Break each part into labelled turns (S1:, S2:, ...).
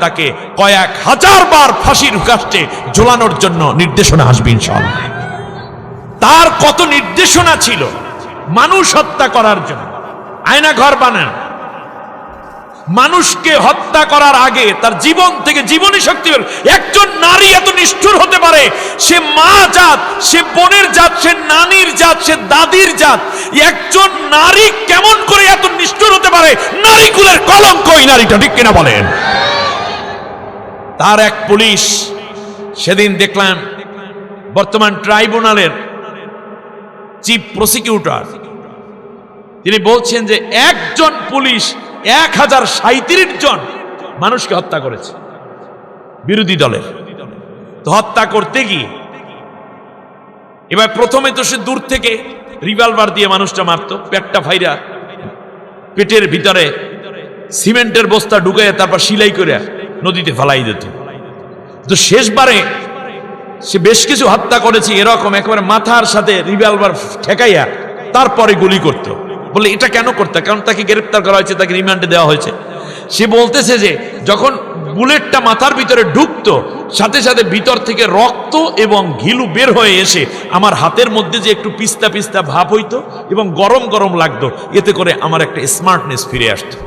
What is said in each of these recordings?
S1: তাকে কয়েক হাজার বার ফাঁসির কাস্টে ঝোলানোর জন্য নির্দেশনা আসবে ইনশাআল্লাহ। তার কত নির্দেশনা ছিল মানুষ হত্যা করার জন্য। আয়না ঘর বানান, মানুষকে হত্যা করার আগে তার জীবন থেকে জীবনী শক্তি। একজন নারী এত নিষ্ঠুর হতে পারে, সে মা জাত, সে বোনের জাত, সে নানির জাত, সে দাদির জাত। একজন নারী কেমন করে এত নিষ্ঠুর হতে পারে? নারী কুলের কলঙ্ক এই নারীটা, ঠিক কিনা বলেন? তার এক পুলিশ, সেদিন দেখলাম বর্তমান ট্রাইব্যুনালের চিফ প্রসিকিউটর, তিনি বলছেন যে একজন পুলিশ 1037 জন মানুষকে হত্যা করেছে বিরোধী দলের। তো হত্যা করতে গিয়ে এবার প্রথমে তো সে দূর থেকে রিভলভার দিয়ে মানুষটা মারতো, পেটটা ফাইরা পেটের ভিতরে সিমেন্টের বস্তা ঢুকাইয়া তারপর সিলাই করে নদীতে ফেলাই দিত। তো শেষবারে সে বেশ কিছু হত্যা করেছে এরকম, একেবারে মাথার সাথে রিভলভার ঠেকাইয়া তারপরে গুলি করতো। বলে এটা কেন করতে? কারণ তাকে গ্রেফতার করা হয়েছে, তাকে রিমান্ডে দেওয়া হয়েছে। সে বলতেছে যে যখন বুলেটটা মাথার ভিতরে ঢুকতো, সাথে সাথে ভিতর থেকে রক্ত এবং ঘিলু বের হয়ে এসে আমার হাতের মধ্যে যে একটু পিস্তা পিস্তা ভাব হইতো এবং গরম গরম লাগতো, এতে করে আমার একটা স্মার্টনেস ফিরে আসতো।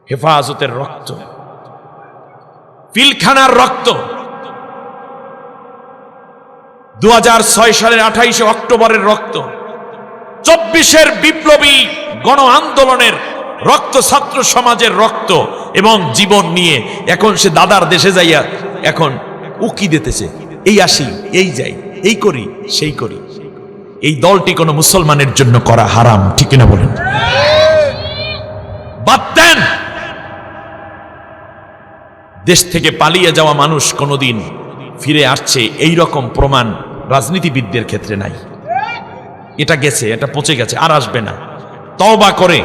S1: হেফাজতের রক্ত, পিলখানার রক্ত। 2006 সালের 28 অক্টোবরের রক্ত, 24-এর বিপ্লবী গণ আন্দোলনের রক্ত, ছাত্র সমাজের রক্ত এবং জীবন নিয়ে এখন সে দাদার দেশে যাইয়া এখন উকি দিতেছে, এই আসি, এই যাই, এই করি, সেই করি। এই দলটি কোনো মুসলমানের জন্য করা হারাম, ঠিক না বলেন? বাদ দেন। দেশ থেকে পালিয়ে যাওয়া মানুষ কোনোদিন ফিরে আসছে এই রকম প্রমাণ রাজনীতিবিদদের ক্ষেত্রে নাই। এটা গেছে, এটা পচে গেছে, আর আসবে না। তওবা করে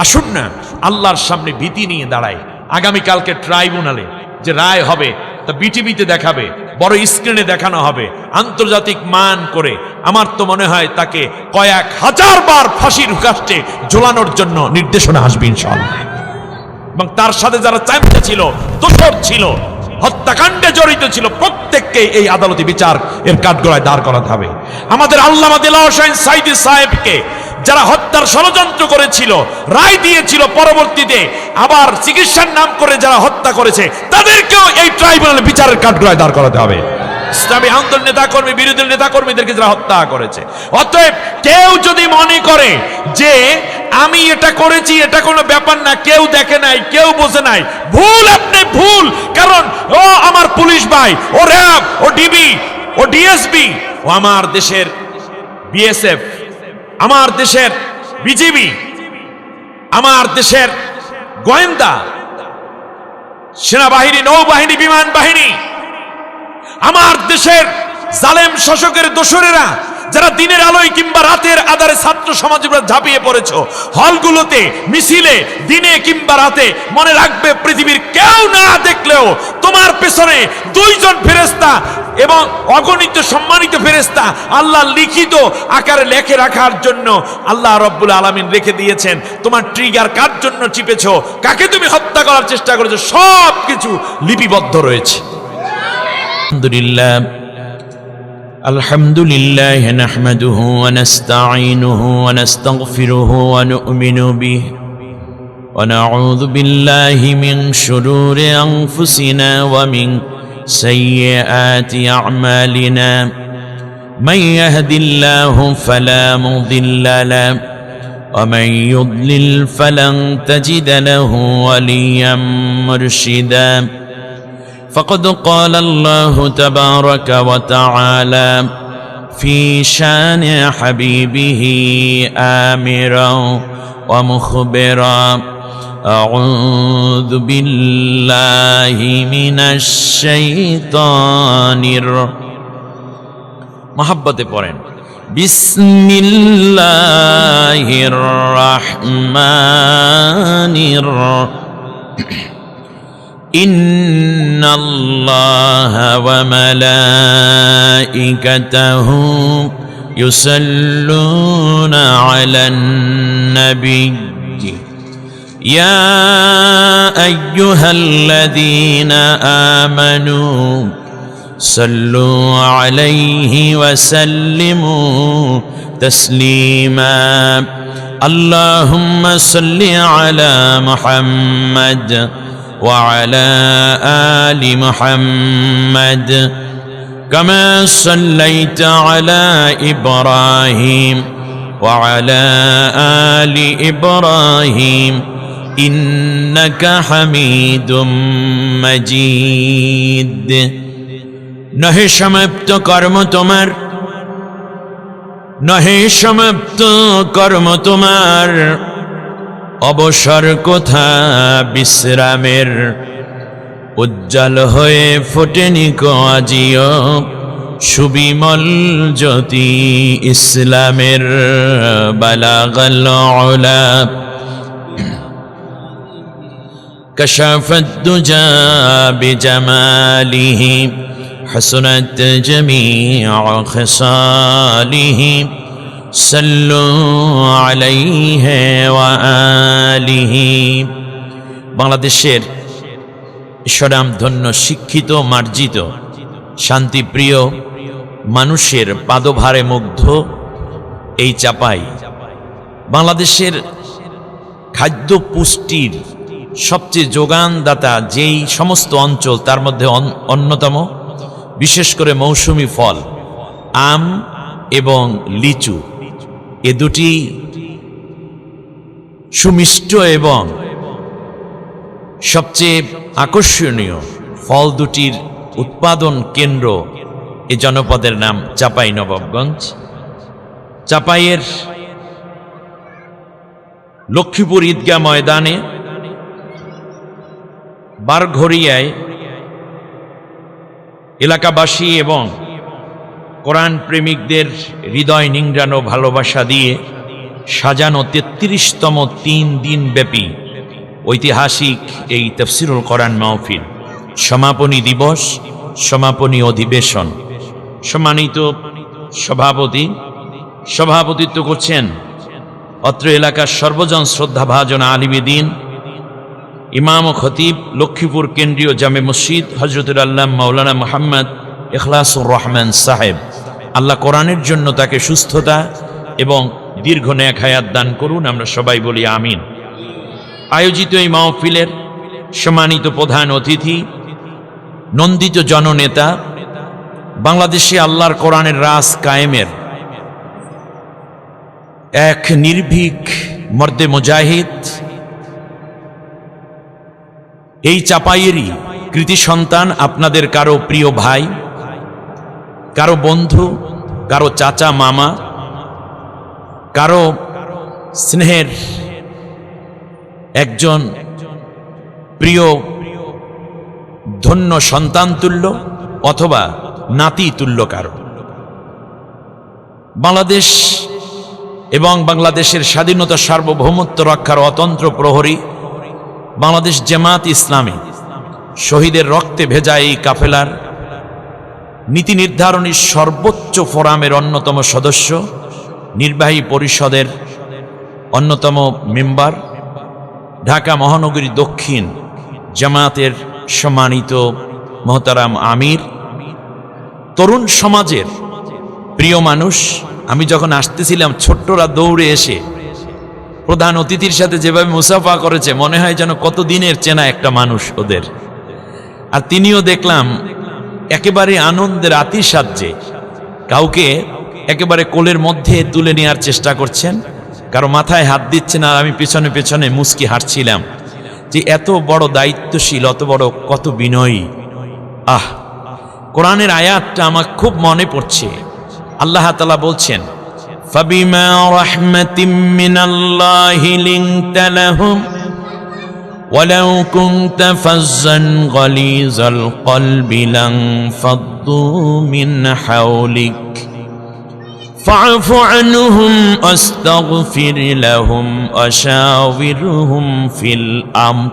S1: আসুন না, আল্লাহর সামনে ভীতি নিয়ে দাঁড়ায়। আগামীকালকে ট্রাইব্যুনালে যে রায় হবে তা বিটিভিতে দেখাবে, বড় স্ক্রিনে দেখানো হবে, আন্তর্জাতিক মান করে। আমার তো মনে হয় তাকে কয়েক হাজার বার ফাঁসির কাস্টে ঝোলানোর জন্য নির্দেশনা আসবে ইনশাআল্লাহ। এবং তার সাথে যারা চামচা ছিল, দোষর ছিল, হত্যাকাণ্ডে জড়িত ছিল, প্রত্যেককে এই আদালতে বিচার এর কাঠগড়ায় দাঁড় করাতে হবে। আমাদের আল্লামা দেলোয়ার হোসেন সাঈদী সাহেবকে যারা হত্যার ষড়যন্ত্র করেছিল, রায় দিয়েছিল, পরবর্তীতে আবার চিকিৎসার নাম করে যারা হত্যা করেছে, তাদেরকেও এই ট্রাইব্যুনালে বিচারের কাঠগড়ায় দাঁড় করাতে হবে। ইসলামী আন্দোলন নেতাকর্মী, বিরোধী নেতাকর্মীদেরকে যারা হত্যা করেছে। অতএব কেউ যদি মনে করে যে আমি এটা করেছি, এটা কোনো ব্যাপার না, কেউ দেখে নাই, কেউ বোঝে নাই, ভুল। আপনি ভুল। কারণ ও আমার পুলিশ ভাই, ও র্যাব, ও ডিবি, ও ডিএসবি, ও আমার দেশের বিএসএফ, আমার দেশের বিজিবি, আমার দেশের গোয়েন্দা, সেনাবাহিনী, নৌবাহিনী, বিমান বাহিনী, আমার দেশের জালেম শাসকের দোসরেরা যারা দিনের আলোয় কিংবা রাতের আধারে ছাত্র সমাজের উপর ঝাঁপিয়ে পড়েছ, হলগুলোতে, মিছিলে, দিনে কিংবা রাতে, মনে রাখবে পৃথিবীর কেউ না দেখলেও তোমার পেছনে 2 জন ফেরেশতা এবং অগণিত সম্মানিত ফেরেশতা আল্লাহ লিখিত আকারে লেখে রাখার জন্য আল্লাহ রাব্বুল আলামিন রেখে দিয়েছেন। তোমার ট্রিগার কার জন্য চিপেছো, কাকে তুমি হত্যা করার চেষ্টা করেছো, সব কিছু লিপিবদ্ধ রয়েছে। আলহামদুলিল্লাহ, আলহামদুলিল্লাহ নাহমাদুহু ওয়া নাস্তাঈনুহু ওয়া নাস্তাগফিরুহু ওয়া নু'মিনু বিহি ওয়া নাউযু বিল্লাহি মিন শুরুরি আনফুসিনা ওয়া মিন সাইয়্যাতি আ'মালিনা। মান ইয়াহদিল্লাহু ফালা মুদিল্লা লাহু ওয়া মান ইউদ্লিল ফালান তাজিদা লাহু ওয়ালিয়্যান মুরশিদা। فقد قال الله تبارك وتعالى في شان حبيبه آمرا ومخبرا: أعوذ بالله من الشيطان محبت পড়েন بسم الله الرحمن الرحيم إن الله وملائكته يصلون على النبي ইয়া আইয়ুহাল্লাযীনা আমানু সাল্লু আলাইহি ওয়া সাল্লিমু তাসলিমা আল্লাহুম্মা সাল্লি আলা মুহাম্মাদ ওয়া আলা আলি মুহাম্মাদ কামা সাল্লাইতা আলা ইব্রাহিম ওয়া আলা আলি ইব্রাহিম ইন্নাকা হামিদুম মাজিদ। নহে সমাপ্ত কর্ম তোমার, নহে সমাপ্ত কর্ম তোমার, অবসর কোথা বিশ্রামের, উজ্জ্বল হয়ে ফোটেনি কো আজিও সুবিমল জ্যোতি ইসলামের। বালাগাল উলা কাশাফাদ দুজা বিজামালিহি حسنت جميع خصاله صلوا عليه وآله। বাংলাদেশের স্বনামধন্য শিক্ষিত মার্জিত শান্তিপ্রিয় মানুষের পাদভারে মুগ্ধ এই চাপাই বাংলাদেশের খাদ্য পুষ্টির সবচেয়ে যোগানদাতা যেই সমস্ত অঞ্চল তার মধ্যে অন্যতম, বিশেষ করে মৌসুমি ফল আম এবং লিচু, এ দুটি সুমিষ্ট এবং সবচেয়ে আকর্ষণীয় ফল দুটির উৎপাদন কেন্দ্র এ জনপদের নাম চাঁপাইনবাবগঞ্জ। চাঁপাইয়ের লক্ষ্মীপুর ঈদগাহ ময়দানে বারঘড়িয়ায় এলাকাবাসী এবং কোরআন প্রেমিকদের হৃদয় নিংড়ানো ভালোবাসা দিয়ে সাজানো ৩৩তম ৩ দিন ব্যাপী ঐতিহাসিক এই তাফসীরুল কোরআন মাহফিল সমাপনী দিবস, সমাপনী অধিবেশন। সম্মানিত সভাপতিত্ব করছেন অত্র এলাকার সর্বজন শ্রদ্ধাভাজন আলিমে দ্বীন, ইমাম ও খতিব লক্ষ্মীপুর কেন্দ্রীয় জামে মসজিদ হযরতুল আল্লামা মাওলানা মুহাম্মদ ইখলাসুর রহমান সাহেব। আল্লাহ কোরআনের জন্য তাকে সুস্থতা এবং দীর্ঘ নেক হায়াত দান করুন, আমরা সবাই বলি আমিন। আয়োজিত এই মাহফিলের সম্মানিত প্রধান অতিথি, নন্দিত জননেতা, বাংলাদেশে আল্লাহর কোরআনের রাজ কায়েমের এক নির্ভীক মর্দে মুজাহিদ, এই চাপাইয়েরই কৃতি সন্তান, আপনাদের কারো প্রিয় ভাই, কারো বন্ধু, কারো চাচা মামা, কারো স্নেহের একজন প্রিয় ধন্য সন্তান তুল্য অথবা নাতি তুল্য কারো। বাংলাদেশ এবং বাংলাদেশের স্বাধীনতা সার্বভৌমত্ব রক্ষার অতন্ত্র প্রহরী বাংলাদেশ জামাত ইসলামী শহীদের রক্তে ভেজা এই কাফেলার নীতি নির্ধারণী সর্বোচ্চ ফোরামের অন্যতম সদস্য, নির্বাহী পরিষদের অন্যতম মেম্বার, ঢাকা মহানগরী দক্ষিণ জামাতের সম্মানিত মোহতারাম আমির, তরুণ সমাজের প্রিয় মানুষ। আমি যখন আসতেছিলাম ছোট্টরা দৌড়ে এসে প্রধান অতিথির সাথে যেভাবে মুসাফা করেছে, মনে হয় যেন কত দিনের চেনা একটা মানুষ ওদের। আর তিনিও দেখলাম একেবারে আনন্দের আতিশায্যে কাউকে একেবারে কোলের মধ্যে তুলে নেওয়ার চেষ্টা করছেন, কারো মাথায় হাত দিচ্ছেন, আর আমি পেছনে পেছনে মুচকি হাঁটছিলাম যে এত বড় দায়িত্বশীল, অত বড় কত বিনয়ী। কোরআনের আয়াতটা আমার খুব মনে পড়ছে। আল্লাহ তাআলা বলছেন, ফাবিমা রাহমাতিম মিনাল্লাহি লিনতা লাহুম ওয়ালাউ কুনতা ফাজ্জান গালিজাল কলবি লানফাদ্দু মিন হাওলিক ফা'ফু আনহুম আস্তাগফির লাহুম আশাওিরহুম ফিল আমর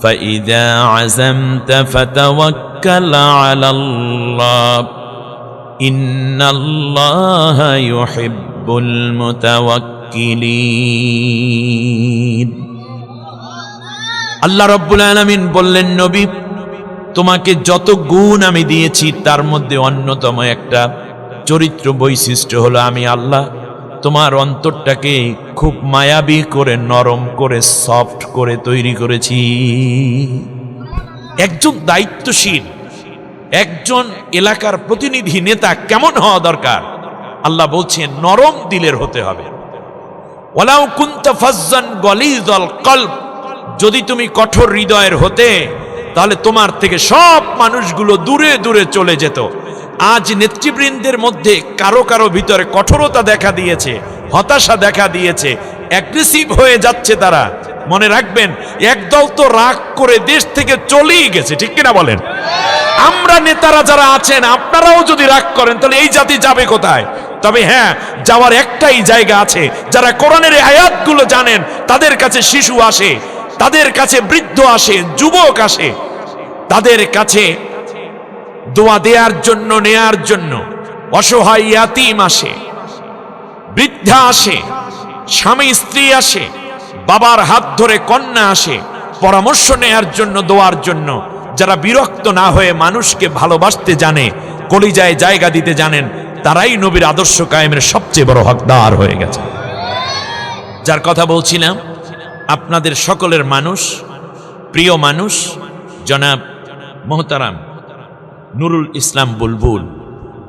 S1: ফাইযা আযামতা ফাতাওয়াক্কাল আলাল্লাহ ইন্নাল্লাহা ইউহিব্বুল মুতাওয়াক্কিলিন। আল্লাহ রাব্বুল আলামিন বললেন, নবী তোমাকে যত গুণ আমি দিয়েছি তার মধ্যে অন্যতম একটা চরিত্র বৈশিষ্ট্য হলো আমি আল্লাহ তোমার অন্তরটাকে খুব মায়াবী করে, নরম করে, সফট করে তৈরি করেছি। একজন দায়িত্বশীল, একজন এলাকার প্রতিনিধি, নেতা কেমন হওয়া দরকার? আল্লাহ বলছেন নরম দিলের হতে হবে। ওয়ালাউ কুনতা ফাজ্জান গালিযাল কলব, যদি তুমি কঠোর হৃদয়ের হতে তাহলে তোমার থেকে সব মানুষগুলো দূরে দূরে চলে যেত। আজ নেতৃবৃন্দের মধ্যে কারো কারো ভিতরে কঠোরতা দেখা দিয়েছে, হতাশা দেখা দিয়েছে, অ্যাগ্রেসিভ হয়ে যাচ্ছে তারা। মনে রাখবেন, একদল তো রাগ করে দেশ থেকে চলেই গেছে, ঠিক কিনা বলেন? আমরা নেতারা যারা আছেন আপনারাও যদি রাগ করেন তাহলে এই জাতি যাবে কোথায়? তবে হ্যাঁ, যাওয়ার একটাই জায়গা আছে, যারা কোরআনের আয়াতগুলো জানেন তাদের কাছে শিশু আসে, তাদের কাছে বৃদ্ধ আসে, যুবক আসে, তাদের কাছে দোয়া দেওয়ার জন্য, নেয়ার জন্য। অসহায় ইয়াতীম আসে, বৃদ্ধা আসে, স্বামী স্ত্রী আসে, বাবার হাত ধরে কন্যা আসে পরামর্শ নেয়ার জন্য, দোয়ার জন্য। যারা বিরক্ত না হয়ে মানুষকে ভালোবাসতে জানে, কলিজায় জায়গা দিতে জানেন, তারাই নবীর আদর্শ কায়েমের সবচেয়ে বড় হকদার হয়ে গেছে। যার কথা বলছিলাম, আপনাদের সকলের মানুষ, প্রিয় মানুষ, জনাব মোহতারাম নুরুল ইসলাম বুলবুল।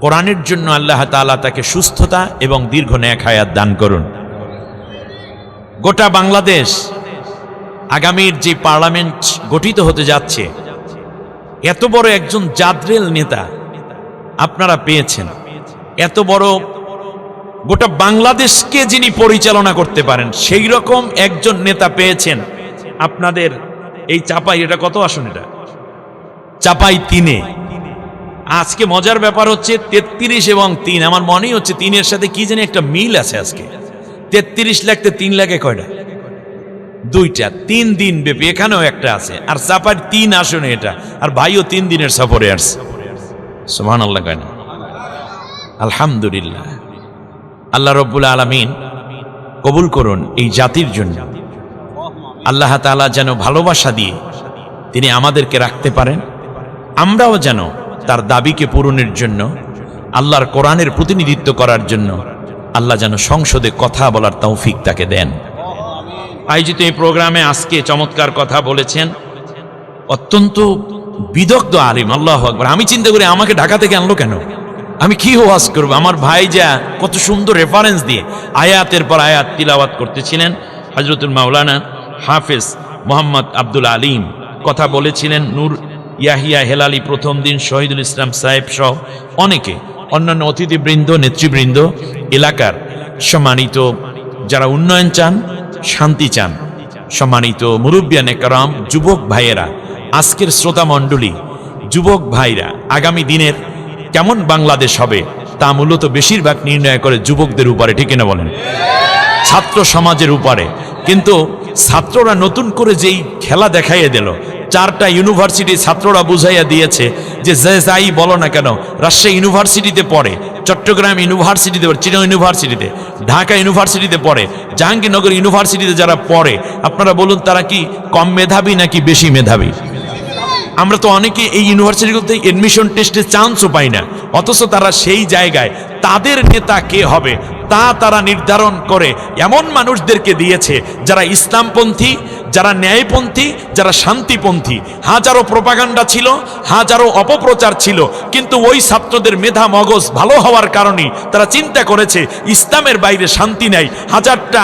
S1: কোরআনের জন্য আল্লাহ তাআলা তাকে সুস্থতা এবং দীর্ঘ নেক হায়াত দান করুন। গোটা বাংলাদেশ আগামীর যে পার্লামেন্ট গঠিত হতে যাচ্ছে, এত বড় একজন জাদরেল নেতা আপনারা পেয়েছেন। এত বড় গোটা বাংলাদেশকে যিনি পরিচালনা করতে পারেন সেই রকম একজন নেতা পেয়েছেন আপনাদের এই চাপাই। এটা কত আসন? এটা চাপাই 3-এ। আজকে মজার ব্যাপার হচ্ছে 33 এবং 3, আমার মনেই হচ্ছে 3-এর সাথে কি জানি একটা মিল আছে। আজকে 33 লাগতে 3 লাগে কয়টা? 2টা। 3 দিন ব্যাপী এখানেও একটা আছে। আর চাপাই 3 আসনে এটা। আর ভাইও 3 দিনের সফরে আসছে। সুবহানাল্লাহ কয় না? আলহামদুলিল্লাহ। আল্লাহ রাব্বুল আলামিন কবুল করুন এই জাতির জন্য। আল্লাহ তাআলা যেন ভালোবাসা দিয়ে তিনি আমাদেরকে রাখতে পারেন, আমরাও যেন তার দাবিকে পূরণের জন্য, আল্লাহর কোরআনের প্রতিনিধিত্ব করার জন্য আল্লাহ যেন সংসদে কথা বলার তৌফিক তাকে দেন। আয়োজিত এই প্রোগ্রামে আজকে চমৎকার কথা বলেছেন অত্যন্ত বিদগ্ধ আলিম। আল্লাহু আকবার। আমি চিন্তা করি আমাকে ঢাকা থেকে আনলো কেন? আমি কি ওয়াজ করব? আমার ভাই যা কত সুন্দর রেফারেন্স দিয়ে আয়াতের পর আয়াত তিলাওয়াত করতেছিলেন। হযরতুল মাওলানা হাফেজ মোহাম্মদ আব্দুল আলিম কথা বলেছিলেন। নূর ইয়াহিয়া হেলালি প্রথম দিন, শহীদুল ইসলাম সাহেব সহ অনেকে, অন্যান্য অতিথিবৃন্দ, নেতৃবৃন্দ, এলাকার সম্মানিত যারা উন্নয়ন চান, শান্তি চান, সম্মানিত মুরব্বিয়ান একরাম, যুবক ভাইয়েরা, আজকের শ্রোতা মণ্ডলী, যুবক ভাইরা, আগামী দিনের কেমন বাংলাদেশ হবে তা মূলত বেশিরভাগ নির্ণয় করে যুবকদের উপরে, ঠিক না বলেন? ছাত্র সমাজের উপরে। কিন্তু ছাত্ররা নতুন করে যেই খেলা দেখাইয়ে দিল, 4টা ইউনিভার্সিটি ছাত্ররা বুঝাইয়া দিয়েছে যে যাই বলো না কেন, রাজশাহী ইউনিভার্সিটিতে পড়ে, চট্টগ্রাম ইউনিভার্সিটিতে পড়ে, চিটাগং ইউনিভার্সিটিতে, ঢাকা ইউনিভার্সিটিতে পড়ে, জাহাঙ্গীরনগর ইউনিভার্সিটিতে যারা পড়ে, আপনারা বলুন তারা কি কম মেধাবী নাকি বেশি মেধাবী? আমরা তো অনেকে এই ইউনিভার্সিটিগুলোতে এডমিশন টেস্টে চান্সও পাই না, অথচ তারা সেই জায়গায় তাদের নেতা কে হবে তা তারা নির্ধারণ করে এমন মানুষদেরকে দিয়েছে যারা ইসলামপন্থী, যারা ন্যায়পন্থী, যারা শান্তিপন্থী। হাজারো প্রোপাগান্ডা ছিল, হাজারো অপপ্রচার ছিল, কিন্তু ওই ছাত্রদের মেধা মগজ ভালো হওয়ার কারণে তারা চিন্তা করেছে ইসলামের বাইরে শান্তি নাই। হাজারটা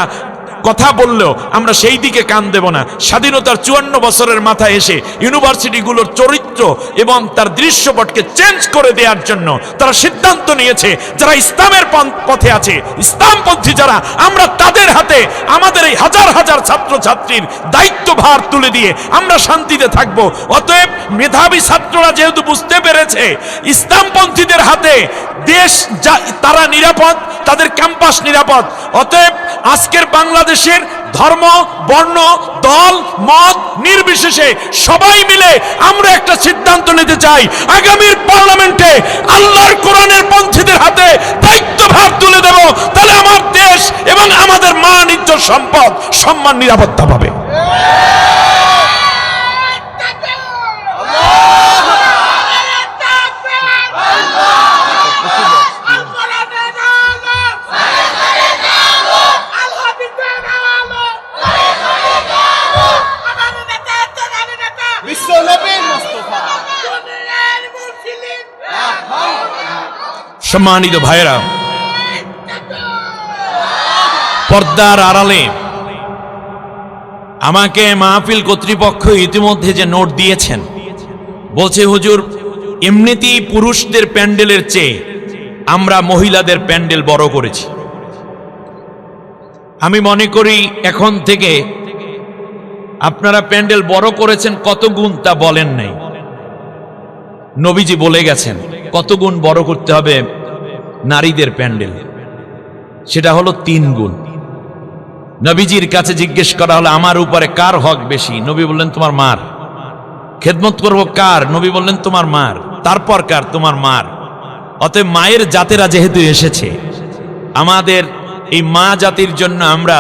S1: কথা বললেও আমরা সেই দিকে কান দেব না। স্বাধীনতার 54 বছরের মাথায় এসে ইউনিভার্সিটিগুলোর চরিত্র এবং তার দৃশ্যপটকে চেঞ্জ করে দেওয়ার জন্য তারা সিদ্ধান্ত নিয়েছে যারা ইসলামের পথে আছে, ইসলামপন্থী যারা, আমরা তাদের হাতে আমাদের এই হাজার হাজার ছাত্রছাত্রীর দায়িত্বভার তুলে দিয়ে আমরা শান্তিতে থাকব। অতএব মেধাবী ছাত্ররা যেহেতু বুঝতে পেরেছে ইসলামপন্থীদের হাতে দেশ তারা নিরাপদ, তাদের ক্যাম্পাস নিরাপদ, অতএব আজকের বাংলাদেশের ধর্ম, বর্ণ, দল, মত নির্বিশেষে সবাই মিলে আমরা একটা সিদ্ধান্ত নিতে চাই, আগামীর পার্লামেন্টে আল্লাহর কোরআনের পন্থীদের হাতে দায়িত্বভার তুলে দেব। তাহলে আমার দেশ এবং আমাদের মান, ইজ্জত, সম্পদ, সম্মান নিরাপত্তা পাবে। সম্মানিত ভাইরা, পর্দার আড়ালে আমাকে মাহফিল কর্তৃপক্ষ ইতিমধ্যে যে নোট দিয়েছেন, বলছে হুজুর এমনিতেই পুরুষদের প্যান্ডেলের চেয়ে আমরা মহিলাদের প্যান্ডেল বড় করেছি। আমি মনে করি এখন থেকে আপনারা প্যান্ডেল বড় করেছেন কত গুণ তা বলেন নাই। নবীজি বলে গেছেন কত গুণ বড় করতে হবে নারীদের প্যান্ডেল, সেটা হলো 3 গুণ। নবীজির কাছে জিজ্ঞেস করা হলো আমার উপরে কার হক বেশি? নবী বললেন তোমার মার। খেদমত করব কার? নবী বললেন তোমার মার। তারপর কার? তোমার মার। অতএব মায়ের জাতেরা যেহেতু এসেছে, আমাদের এই মা জাতির জন্য আমরা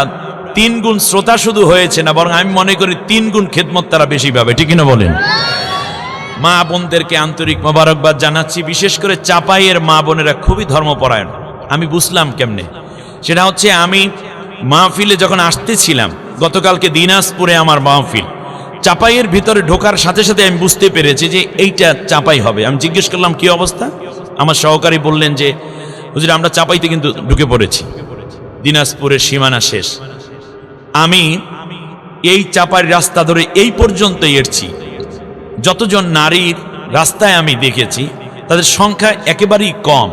S1: 3 গুণ শ্রোতা শুধু হয়েছে না, বরং আমি মনে করি 3 গুণ খেদমত তারা বেশি পাবে। ঠিক কিনা বলেন? মা বোনদেরকে আন্তরিক মোবারকবাদ জানাচ্ছি। বিশেষ করে চাপাইয়ের মা বোনেরা খুবই ধর্মপরায়ণ। আমি বুঝলাম কেমনে, সেটা হচ্ছে আমি মাহফিলে যখন আসতেছিলাম, গতকালকে দিনাজপুরে আমার মাহফিল, চাপাইয়ের ভিতরে ঢোকার সাথে সাথে আমি বুঝতে পেরেছি যে এইটা চাপাই হবে। আমি জিজ্ঞেস করলাম কি অবস্থা, আমার সহকারী বললেন যে হুজুর আমরা চাপাইতে কিন্তু ঢুকে পড়েছি, দিনাজপুরের সীমানা শেষ। আমি এই চাপাই রাস্তা ধরে এই পর্যন্ত এসেছি, যতজন নারীর রাস্তায় আমি দেখেছি তাদের সংখ্যা একেবারেই কম।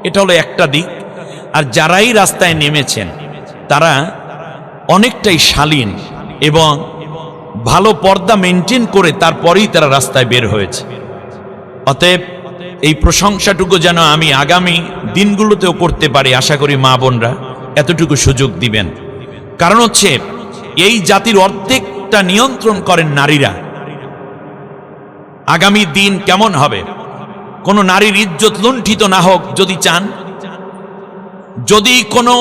S1: এটা হলো একটা দিক। আর যারাই রাস্তায় নেমেছেন তারা অনেকটাই শালীন এবং ভালো পর্দা মেনটেন করে তারপরেই তারা রাস্তায় বের হয়েছে। অতএব এই প্রশংসাটুকু যেন আমি আগামী দিনগুলোতেও করতে পারি, আশা করি মা বোনরা এতটুকু সুযোগ দিবেন। কারণ হচ্ছে এই জাতির অর্ধেকটা নিয়ন্ত্রণ করেন নারীরা। আগামী দিন কেমন হবে, কোন নারীর ইজ্জত লুণ্ঠিত না হোক যদি চান, যদি কোনো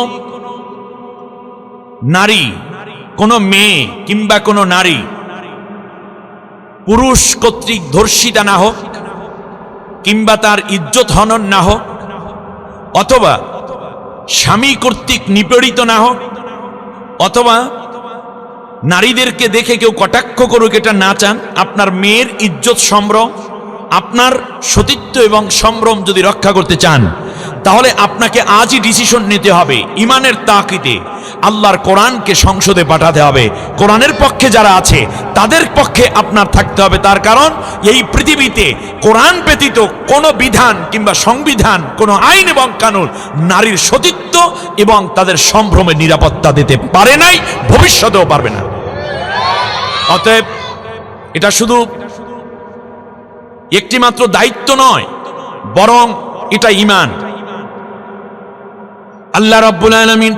S1: নারী, কোনো মেয়ে কিংবা কোনো নারী পুরুষ কর্তৃক ধর্ষিতা না হোক, কিংবা তার ইজ্জত হনন না হোক, অথবা স্বামী কর্তৃক নিপীড়িত না হোক, অথবা নারীদেরকে দেখে কেউ কটাক্ষ করুক, এটা না চান, আপনার মেয়ের ইজ্জত সম্ভ্রম, আপনার সতীত্ব এবং সম্ভ্রম যদি রক্ষা করতে চান, তাহলে আপনাকে আজই ডিসিশন নিতে হবে। ইমানের তাকিদে আল্লাহর কোরআনকে সংসদে পাঠাতে হবে। কোরআনের পক্ষে যারা আছে তাদের পক্ষে আপনার থাকতে হবে। তার কারণ এই পৃথিবীতে কোরআন ব্যতীত কোনো বিধান কিংবা সংবিধান, কোনো আইন এবং কানুন নারীর সতীত্ব এবং তাদের সম্ভ্রমের নিরাপত্তা দিতে পারে নাই, ভবিষ্যতেও পারবে না। অতএব এটা শুধু একটি মাত্র দায়িত্ব নয়, বরং এটা ঈমান। আল্লাহ রাব্বুল আলামিন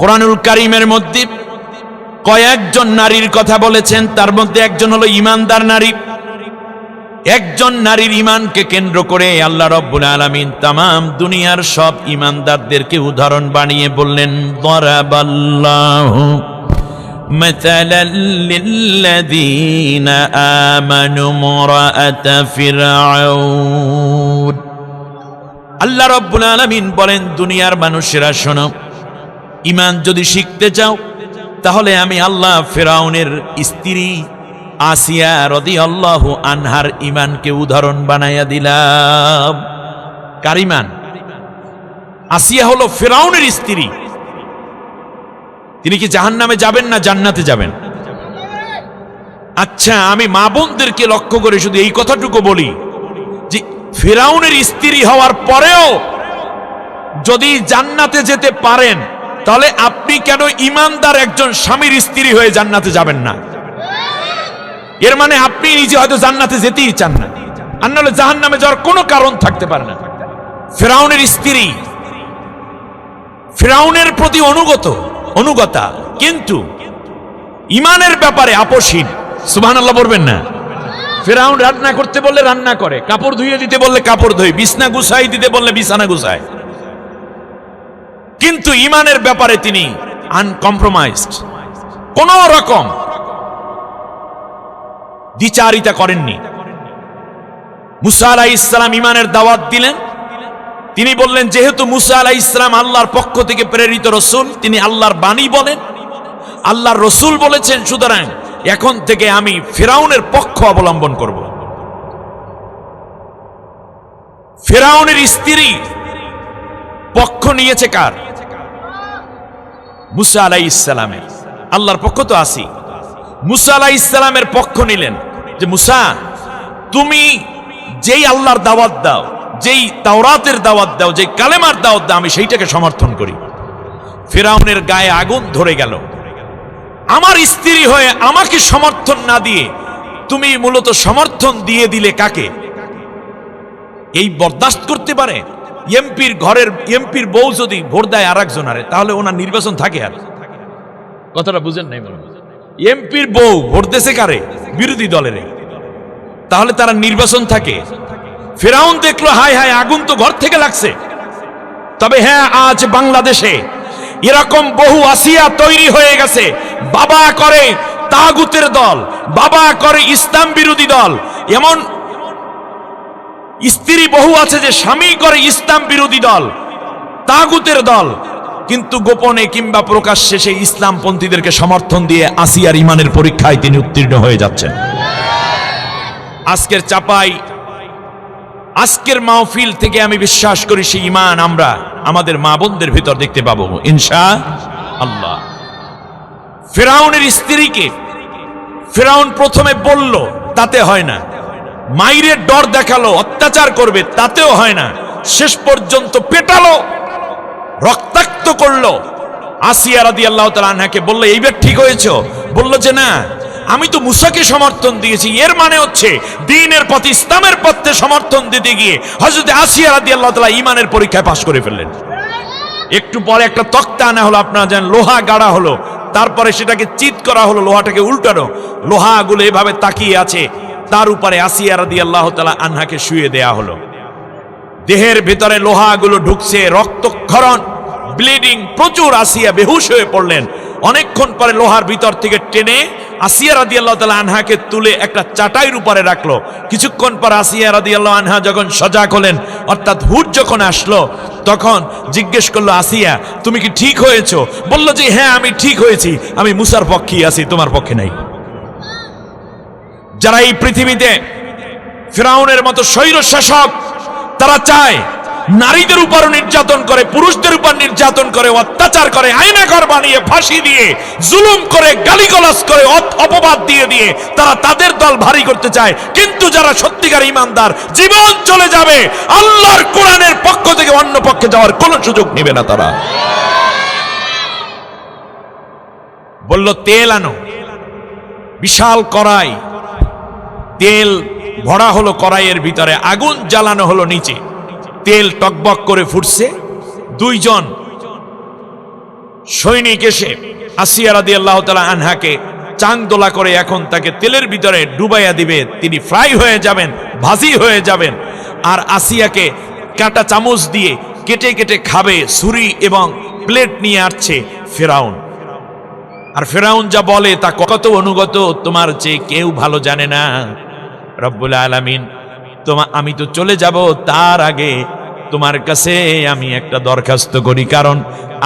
S1: কোরআনুল কারীমের মধ্যে কয়েকজন নারীর কথা বলেছেন, তার মধ্যে একজন হলো ঈমানদার নারী। একজন নারীর ঈমানকে কেন্দ্র করে আল্লাহ রাব্বুল আলামিন তামাম দুনিয়ার সব ঈমানদারদেরকে উদাহরণ বানিয়ে বললেন, দরাবাল্লাহু মাতালাল লিল্লাযীনা আমানু মুরাআতা ফিরআউন। আল্লাহ রাব্বুল আলামিন বলেন, দুনিয়ার মানুষেরা শোনো, ঈমান যদি শিখতে চাও তাহলে আমি আল্লাহ ফিরআউনের স্ত্রী আসিয়া রাদিয়াল্লাহু আনহার ঈমানকে উদাহরণ বানাইয়া দিলাম। কার ঈমান? আসিয়া হলো ফিরআউনের স্ত্রী। তিনি কি জাহান্নামে যাবেন না জান্নাতে যাবেন? আচ্ছা, আমি মা বোনদেরকে লক্ষ্য করে শুধু এই কথাটুকু বলি যে ফিরআউনের স্ত্রী হওয়ার পরেও যদি জান্নাতে যেতে পারেন, তাহলে আপনি কেন ঈমানদার একজন স্বামীর স্ত্রী হয়ে জান্নাতে যাবেন না? এর মানে আপনি নিজে হয়তো জান্নাতে যেতেই চান না, আর নাহলে জাহান্নামে যাওয়ার কোনো কারণ থাকতে পারে না। ফিরআউনের স্ত্রী ফিরআউনের প্রতি অনুগতা, কিন্তু ঈমানের ব্যাপারে আপোষহীন। সুবহানাল্লাহ বলবেন না? ফিরআউন রান্না করতে বললে রান্না করে, কাপড় ধুইয়ে দিতে বললে কাপড় ধুই, বিছনা গুছাই দিতে বললে বিছানা গুছায়, কিন্তু ঈমানের ব্যাপারে তিনি আনকম্প্রোমাইজড, কোন রকম দ্বিচারিতা করেননি। মুসা আলাইহিস সালাম ঈমানের দাওয়াত দিলেন। তিনি বললেন, যেহেতু মুসা আলাইহিস সালাম আল্লাহর পক্ষ থেকে প্রেরিত রাসূল, তিনি আল্লাহর বাণী বলেন, আল্লাহর রাসূল বলেছেন, সুতরাং এখন থেকে আমি ফিরআউনের পক্ষ অবলম্বন করব। ফেরাউনের স্ত্রী পক্ষ নিয়েছে কার? মুসা আলাইহিস সালামের। আল্লাহর পক্ষ তো আসি, মুসা আলাইহিস সালামের পক্ষ নিলেন যে মুসা, তুমি যেই আল্লাহর দাওয়াত দাও, যেই তাওরাতের দাওয়াত দাও, যেই কালেমার দাওয়াত দাও, আমি সেইটাকে সমর্থন করি। ফেরাউনের গায়ে আগুন ধরে গেল। আমার স্ত্রী হয়ে আমাকে সমর্থন না দিয়ে তুমি মূলত সমর্থন দিয়ে দিলে কাকে? এই বরদাস্ত করতে পারে? এমপির বউ যদি ভোট দেয় আর একজনারে, তাহলে ওনার নির্বাচন থাকে? আর কথাটা বুঝেন নাই মনে? এমপির বউ ভোট দেশে কারে? বিরোধী দলের। তাহলে তারা নির্বাচন থাকে? ফেরাউন দেখলো হায় হায়, আগুন তো ঘর থেকে লাগছে। তবে হ্যাঁ, আজ বাংলাদেশে এরকম বহু আসিয়া তৈরি হয়ে গেছে। বাবা করে তাগুতের দল, বাবা করে ইসলাম বিরোধী দল। এমন স্ত্রী বহু আছে যে স্বামী করে ইসলাম বিরোধী দল, তাগুতের দল, কিন্তু গোপনে কিংবা প্রকাশ্যে সেই ইসলামপন্থীদেরকে সমর্থন দিয়ে আসিয়ার ইমানের পরীক্ষায় তিনি উত্তীর্ণ হয়ে যাচ্ছেন। আজকের চাপাই, আজকের মাহফিল থেকে আমি বিশ্বাস করি সেই ইমান আমরা আমাদের মা বোনদের ভিতর দেখতে পাবো ইনশাআল্লাহ। ফেরাউনের স্ত্রীকে ফেরাউন প্রথমে বলল, তাতে হয় না। মাইরের ডর দেখালো, অত্যাচার করবে, তাতেও হয় না। শেষ পর্যন্ত পেটালো, রক্তাক্ত করলো। আসিয়া রাদিয়াল্লাহু তাআলা আনহাকে বলল, এইবার ঠিক হয়েছে? বলল যে না, আমি তো মুসাকে সমর্থন দিয়েছি। এর মানে হচ্ছে দ্বীনের পথে, ইসলামের পথে সমর্থন দিতে গিয়ে হযরত আসিয়া রাদিয়াল্লাহু তাআলা ঈমানের পরীক্ষায় পাশ করে ফেললেন। একটু পরে একটা তক্তা আনা হলো, আপনারা জানেন, লোহা গাড়া হলো, তারপরে সেটাকে চিৎ করা হলো, লোহাটাকে উল্টানো, লোহাগুলো এভাবে তাকিয়ে আছে, তার উপরে আসিয়া রাদিয়াল্লাহু তাআলা আনহাকে শুয়ে দেয়া হলো। দেহের ভিতরে লোহাগুলো ঢুকছে, রক্তক্ষরণ, ব্লিডিং প্রচুর। আসিয়া বেহুশ হয়ে পড়লেন। অনেকক্ষণ পরে লোহার ভিতর থেকে টেনে আসিয়া রাদিয়াল্লাহু তাআলা আনহাকে তুলে একটা চাটাইয়ের উপরে রাখলো। কিছুক্ষণ পর আসিয়া রাদিয়াল্লাহু আনহা যখন সজাগ হলেন, অর্থাৎ হুঁশ যখন আসলো, তখন জিজ্ঞেস করলো, আসিয়া তুমি কি ঠিক হয়েছো? বলল যে হ্যাঁ, আমি ঠিক হয়েছি, আমি মুসার পক্ষেই আছি, তোমার পক্ষে নাই। যারা এই পৃথিবীতে ফিরআউনের মতো স্বৈর শাসক, তারা চায় নারীদের উপর নির্যাতন করে, পুরুষদের উপর নির্যাতন করে, অত্যাচার করে, আয়নাঘর বানিয়ে ফাঁসি দিয়ে জুলুম করে, গালিগালাজ করে, অপবাদ দিয়ে দিয়ে তারা তাদের দল ভারী করতে চায়। কিন্তু যারা সত্যিকার ঈমানদার, জীবন চলে যাবে, আল্লাহর কোরআনের পক্ষ থেকে অন্য পক্ষে যাওয়ার কোনো সুযোগ নেবে না। তারা বলল, তেল আনো। বিশাল কড়াই, তেল ভরা হলো কড়াইয়ের ভিতরে, আগুন জ্বালানো হলো নিচে, তেল টকবক করে ফুটছে। দুইজন সৈনিক এসে আসিয়া রাদিয়াল্লাহু তাআলা আনহাকে চাংদোলা করে এখন তাকে তেলের ভিতরে ডুবাইয়া দিবে। তিনি ফ্রাই হয়ে যাবেন, ভাজি হয়ে যাবেন। আর আসিয়াকে কাঁটা চামচ দিয়ে কেটে কেটে খাবে। ছুরি এবং প্লেট নিয়ে আসছে ফেরাউন। আর ফেরাউন যা বলে তা কত অনুগত তোমার চেয়ে কেউ ভালো জানে না। রব্বুল আলামিন, আমি তো চলে যাব, তার আগে তোমার কাছে আমি একটা দরখাস্ত করি, কারণ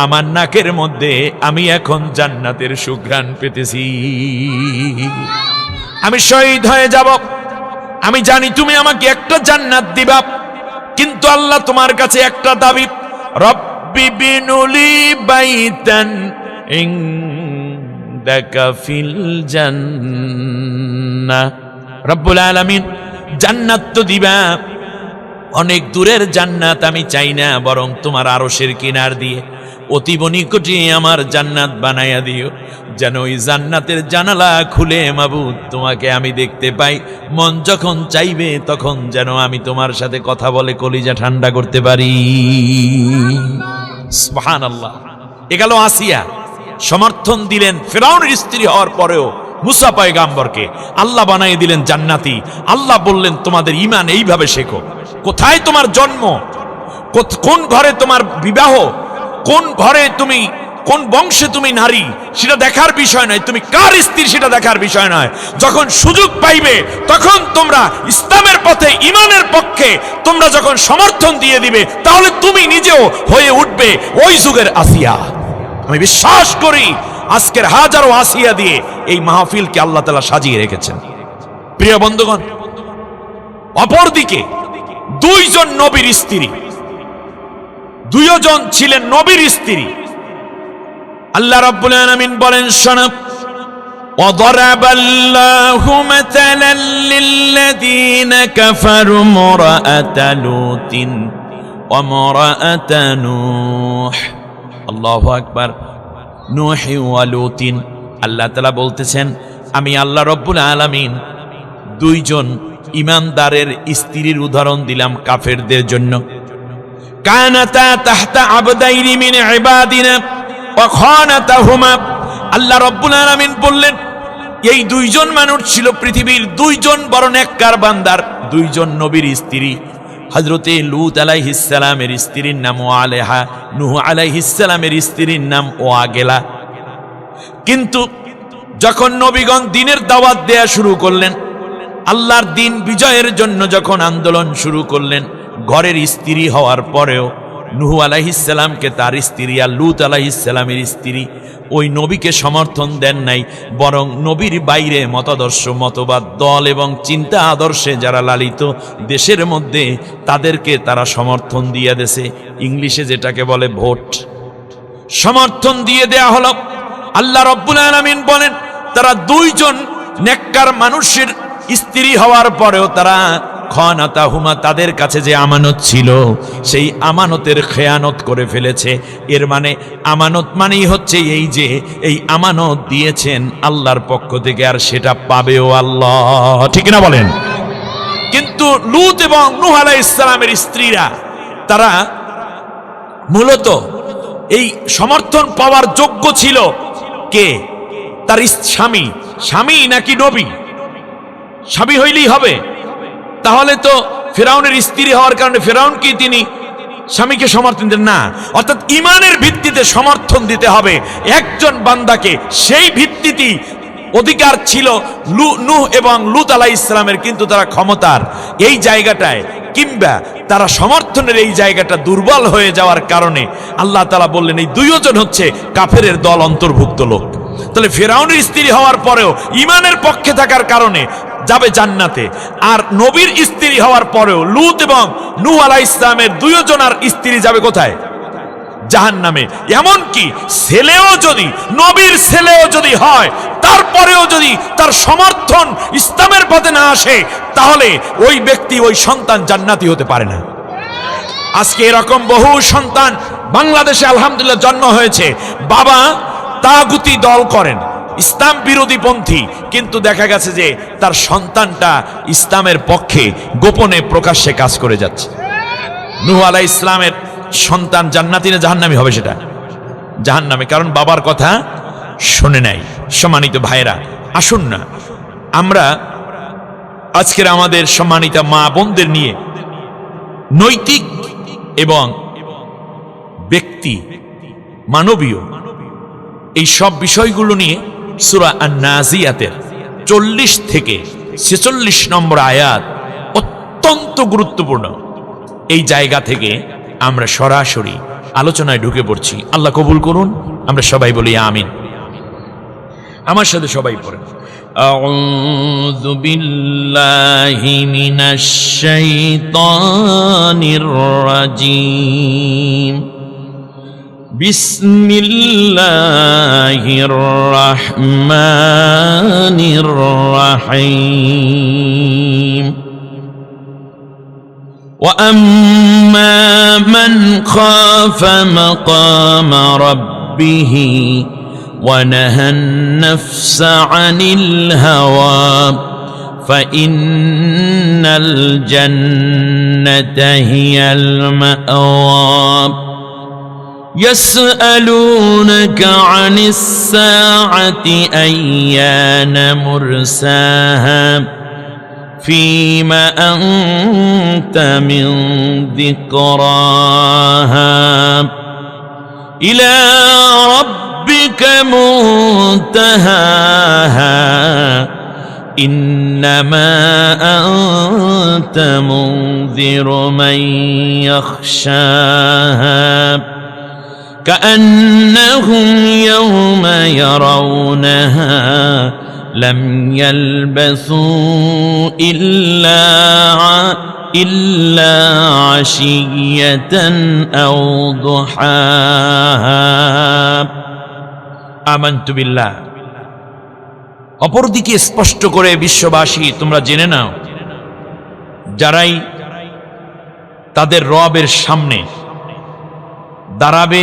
S1: আমার নাকের মধ্যে আমি এখন জান্নাতের সুঘ্রাণ পেতেছি। আমি শহীদ হয়ে যাব, আমি জানি তুমি আমাকে একটা জান্নাত দিবা, কিন্তু আল্লাহ তোমার কাছে একটা দাবি, রব্বি বিনুলি বাইতান ইনদাকা ফিল জান্নাহ। রব্বুল আলামিন, জান্নাত তো দিবা, অনেক দূরের জান্নাত আমি চাই না, বরং তোমার আরশের কিনার দিয়ে অতীব নিকটে আমার জান্নাত বানাইয়া দিও, যেন ওই জান্নাতের জানালা খুলে মাবুদ তোমাকে আমি দেখতে পাই। মন যখন চাইবে তখন যেন আমি তোমার সাথে কথা বলে কলিজা ঠান্ডা করতে পারি। সুবহানাল্লাহ। এ গেল আসিয়া, সমর্থন দিলেন ফিরআউনের স্ত্রী হওয়ার পরেও মুসা পয়গাম্বরকে আল্লাহ বানিয়ে দিলেন জান্নাতি। আল্লাহ বললেন, তোমাদের ঈমান এইভাবে শেখো। কোথায় তোমার জন্ম, কোন ঘরে তোমার বিবাহ, কোন ঘরে তুমি, কোন বংশে তুমি নারী, সেটা দেখার বিষয় নয়, তুমি কার স্ত্রী সেটা দেখার বিষয় নয়। যখন সুযোগ পাইবে তখন তোমরা ইসলামের পথে, ঈমানের পক্ষে তোমরা যখন সমর্থন দিয়ে দিবে, তাহলে তুমি নিজেও হয়ে উঠবে ওই যুগের আসিয়া। আমি বিশ্বাস করি আজকের হাজারো আসিয়া দিয়ে এই মাহফিলকে আল্লাহ তাআলা সাজিয়ে রেখেছেন। প্রিয় বন্ধুগণ, অপরদিকে দুইজন নবীর স্ত্রী, দুইজন ছিলেন নবীর স্ত্রী। আল্লাহ রাব্বুল আলামিন বলেন, শোনো, وضرب الله مثلا للذين كفروا امرأة لوط وامرأة نوح। আল্লাহু আকবার। নূহ ওয়া লূত, আল্লাহ তাআলা বলতেছেন, আমি আল্লাহ রাব্বুল আলামিন দুইজন ঈমানদারের স্ত্রীর উদাহরণ দিলাম কাফেরদের জন্য। কানাতা তাহতা আবদাইনি মিন ইবাদিনা ওয়া খানাতাহুমা। আল্লাহ রাব্বুল আলামিন বললেন, এই দুইজন মানুষ ছিল পৃথিবীর দুইজন বড় নেককার বান্দার, দুইজন নবীর স্ত্রী। হযরতে লূত আলাইহিস সালামের স্ত্রীর নাম ওয়ালেহা, নূহ আলাইহিস সালামের স্ত্রীর নাম ওয়াগেলা। কিন্তু যখন নবীগণ দ্বীনের দাওয়াত দেয়া শুরু করলেন, আল্লাহর দ্বীন বিজয়ের জন্য যখন আন্দোলন শুরু করলেন, ঘরের স্ত্রী হওয়ার পরেও নূহ আলাইহিস সালামকে তার স্ত্রী আর লূত আলাইহিস সালামের স্ত্রী ওই নবীকে সমর্থন দেন নাই, বরং নবীর বাইরে মতাদর্শ, মতবাদ, দল এবং চিন্তা আদর্শে যারা লালিত দেশের মধ্যে তাদেরকে তারা সমর্থন দিয়ে দেছে। ইংলিশে যেটাকে বলে ভোট, সমর্থন দিয়ে দেয়া হলো। আল্লাহ রাব্বুল আলামিন বলেন, তারা দুইজন নেককার মানুষের স্ত্রী হওয়ার পরেও তারা খানাতাহুমা, তাদের কাছে যে আমানত ছিল সেই আমানতের খেয়ানত করে ফেলেছে। এর মানে আমানত মানেই হচ্ছে এই যে এই আমানত দিয়েছেন আল্লাহর পক্ষ থেকে, আর সেটা পাবেও আল্লাহ, ঠিক না বলেন? কিন্তু লূত এবং নূহ আলাইহিস সালামের স্ত্রীরা তারা মূলত এই সমর্থন পাওয়ার যোগ্য ছিল কে? তার স্বামী। স্বামী নাকি নবী? স্বামী হইলেই হবে? তাহলে তো ফিরাউনের স্ত্রী হওয়ার কারণে ফিরাউন কি তিনি স্বামীকে সমর্থন দেন না? অর্থাৎ ইমানের ভিত্তিতে সমর্থন দিতে হবে একজন বান্দাকে। সেই ভিত্তিতেই অধিকার ছিল নূহ এবং লূত আলাইহিস সালামের, কিন্তু তারা ক্ষমতার এই জায়গাটায় কিংবা তারা সমর্থনের এই জায়গাটা দুর্বল হয়ে যাওয়ার কারণে আল্লাহ তাআলা বললেন, এই দুইজন হচ্ছে কাফেরের দল অন্তর্ভুক্ত লোক। তাহলে ফিরাউনের স্ত্রী হওয়ার পরেও ইমানের পক্ষে থাকার কারণে যাবে জান্নাতে, আর নবীর স্ত্রী হওয়ার পরেও লূত এবং নূহ আলাইহিস সালামের দুইজনের স্ত্রী যাবে কোথায়? জাহান্নামে। এমনকি ছেলেও যদি, নবীর ছেলেও যদি হয়, তারপরেও যদি তার সমর্থন ইসলামের পথে না আসে, তাহলে ওই ব্যক্তি, ওই সন্তান জান্নাতি হতে পারে না। আজকে এরকম বহু সন্তান বাংলাদেশে আলহামদুলিল্লাহ জন্ম হয়েছে, বাবা তাগুতি দল করেন, ইসলাম বিরোধী পন্থী, কিন্তু দেখা গেছে যে তার সন্তানটা ইসলামের পক্ষে গোপনে প্রকাশ্যে কাজ করে যাচ্ছে। নূহ আলাইহিস সালামের সন্তান জান্নাতি না জাহান্নামী হবে? সেটা জাহান্নামে, কারণ বাবার কথা শুনে নাই। সম্মানিত ভাইরা, আসুন না আমরা আজকের আমাদের সম্মানিত মা বোনদের নিয়ে নৈতিক এবং ব্যক্তি মানবীয় এই সব বিষয়গুলো নিয়ে সূরা আন-নাজিয়াতের 40 থেকে 46 নম্বর আয়াত অত্যন্ত গুরুত্বপূর্ণ। এই জায়গা থেকে আমরা সরাসরি আলোচনায় ঢুকে পড়ছি। আল্লাহ কবুল করুন। আমরা সবাই বলি আমিন। আমার সাথে সবাই পড়েন, আউযু বিল্লাহি মিনাশ শাইতানির রাজীম। বিসমিল্লাহির রাহমানির রাহিম। وأما من خاف مقام ربه ونهى النفس عن الهوى فإن الجنة هي المأوى يسألونك عن الساعة أيان مرساها فيما أنت من ذكراها إلى ربك منتهاها إنما أنت منذر من يخشاها كأنهم يوم يرونها লাম ইয়ালবাসু ইল্লা আশিয়াতান আও দুহা। আমানতু বিল্লাহ। অপরদিকে স্পষ্ট করে বিশ্ববাসী তোমরা জেনে নাও, যারাই তাদের রবের সামনে দাঁড়াবে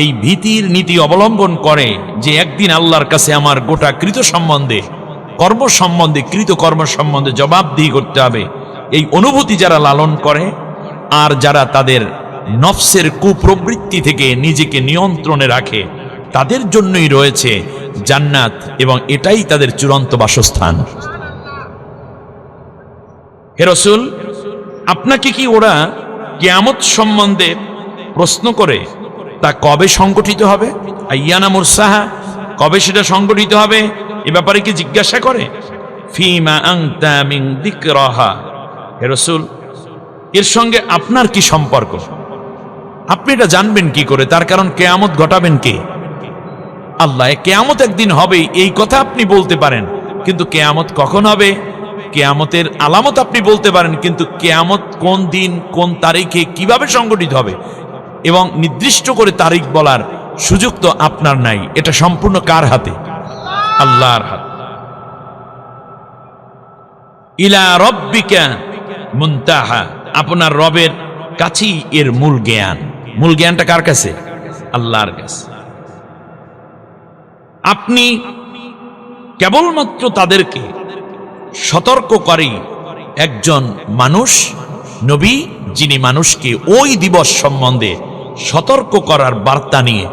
S1: এই ভীতির নীতি অবলম্বন করে যে একদিন আল্লাহর কাছে আমার গোটা কৃত সম্বন্ধে, কৃতকর্ম সম্বন্ধে জবাবদিহি করতে হবে, এই অনুভূতি যারা লালন করে আর যারা তাদের নফসের কুপ্রবৃত্তি থেকে নিজেকে নিয়ন্ত্রণে রাখে, তাদের জন্যই রয়েছে জান্নাত এবং এটাই তাদের চূড়ান্ত বাসস্থান। হে রাসূল, আপনাকে কি ওরা কিয়ামত সম্বন্ধে প্রশ্ন করে তা কবে সংগঠিত হবে? আইয়ানা মুরসাহা, কবে সেটা সংগঠিত হবে এ ব্যাপারে কি জিজ্ঞাসা করে? ফিমা আনতা মিন যিকরাহা। হে রাসূল, এর সঙ্গে আপনার কি সম্পর্ক? আপনি এটা জানবেন কি করে? তার কারণ কিয়ামত ঘটাবেন কে? আল্লাহ। কিয়ামত একদিন হবে এই কথা আপনি বলতে পারেন, কিন্তু কিয়ামত কখন হবে, কিয়ামতের আলামত আপনি বলতে পারেন, কিন্তু কিয়ামত কোন দিন, কোন তারিখে, কিভাবে সংগঠিত হবে এবং নির্দিষ্ট করে তারিখ বলার সুযোগ তো আপনার নাই। এটা সম্পূর্ণ কার হাতে? আল্লাহর হাতে। ইলা রাব্বিকা মুনতাহা, আপনার রবের কাছেই এর মূল জ্ঞান। মূল জ্ঞানটা কার কাছে? আল্লাহর কাছে। আপনি কেবলমাত্র তাদেরকে সতর্ককারী একজন মানুষ, নবী, যিনি মানুষকে ওই দিবস সম্বন্ধে সতর্ক করার বার্তা নিয়ে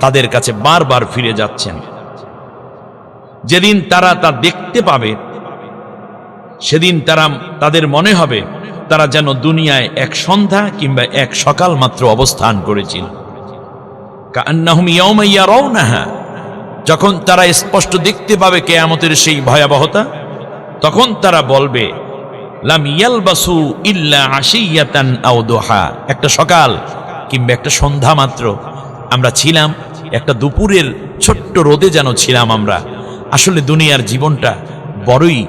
S1: তাদের কাছে বারবার ফিরে যাচ্ছেন। যেদিন তারা তা দেখতে পাবে সেদিন তাদের মনে হবে তারা যেন দুনিয়ায় এক সন্ধ্যা কিংবা এক সকাল মাত্র অবস্থান করেছিল। কাআন্নাহুম ইয়াওমা ইয়ারাউনাহা, যখন তারা স্পষ্ট দেখতে পাবে কিয়ামতের সেই ভয়াবহতা, তখন তারা বলবে লাম ইয়ালবাসু ইল্লা আশিয়াতান আও দুহা, একটা সকাল কিংবা একটা সন্ধ্যা মাত্র আমরা ছিলাম, একটা দুপুরের ছোট্ট রোদে যেন ছিলাম আমরা। আসলে দুনিয়ার জীবনটা বড়ই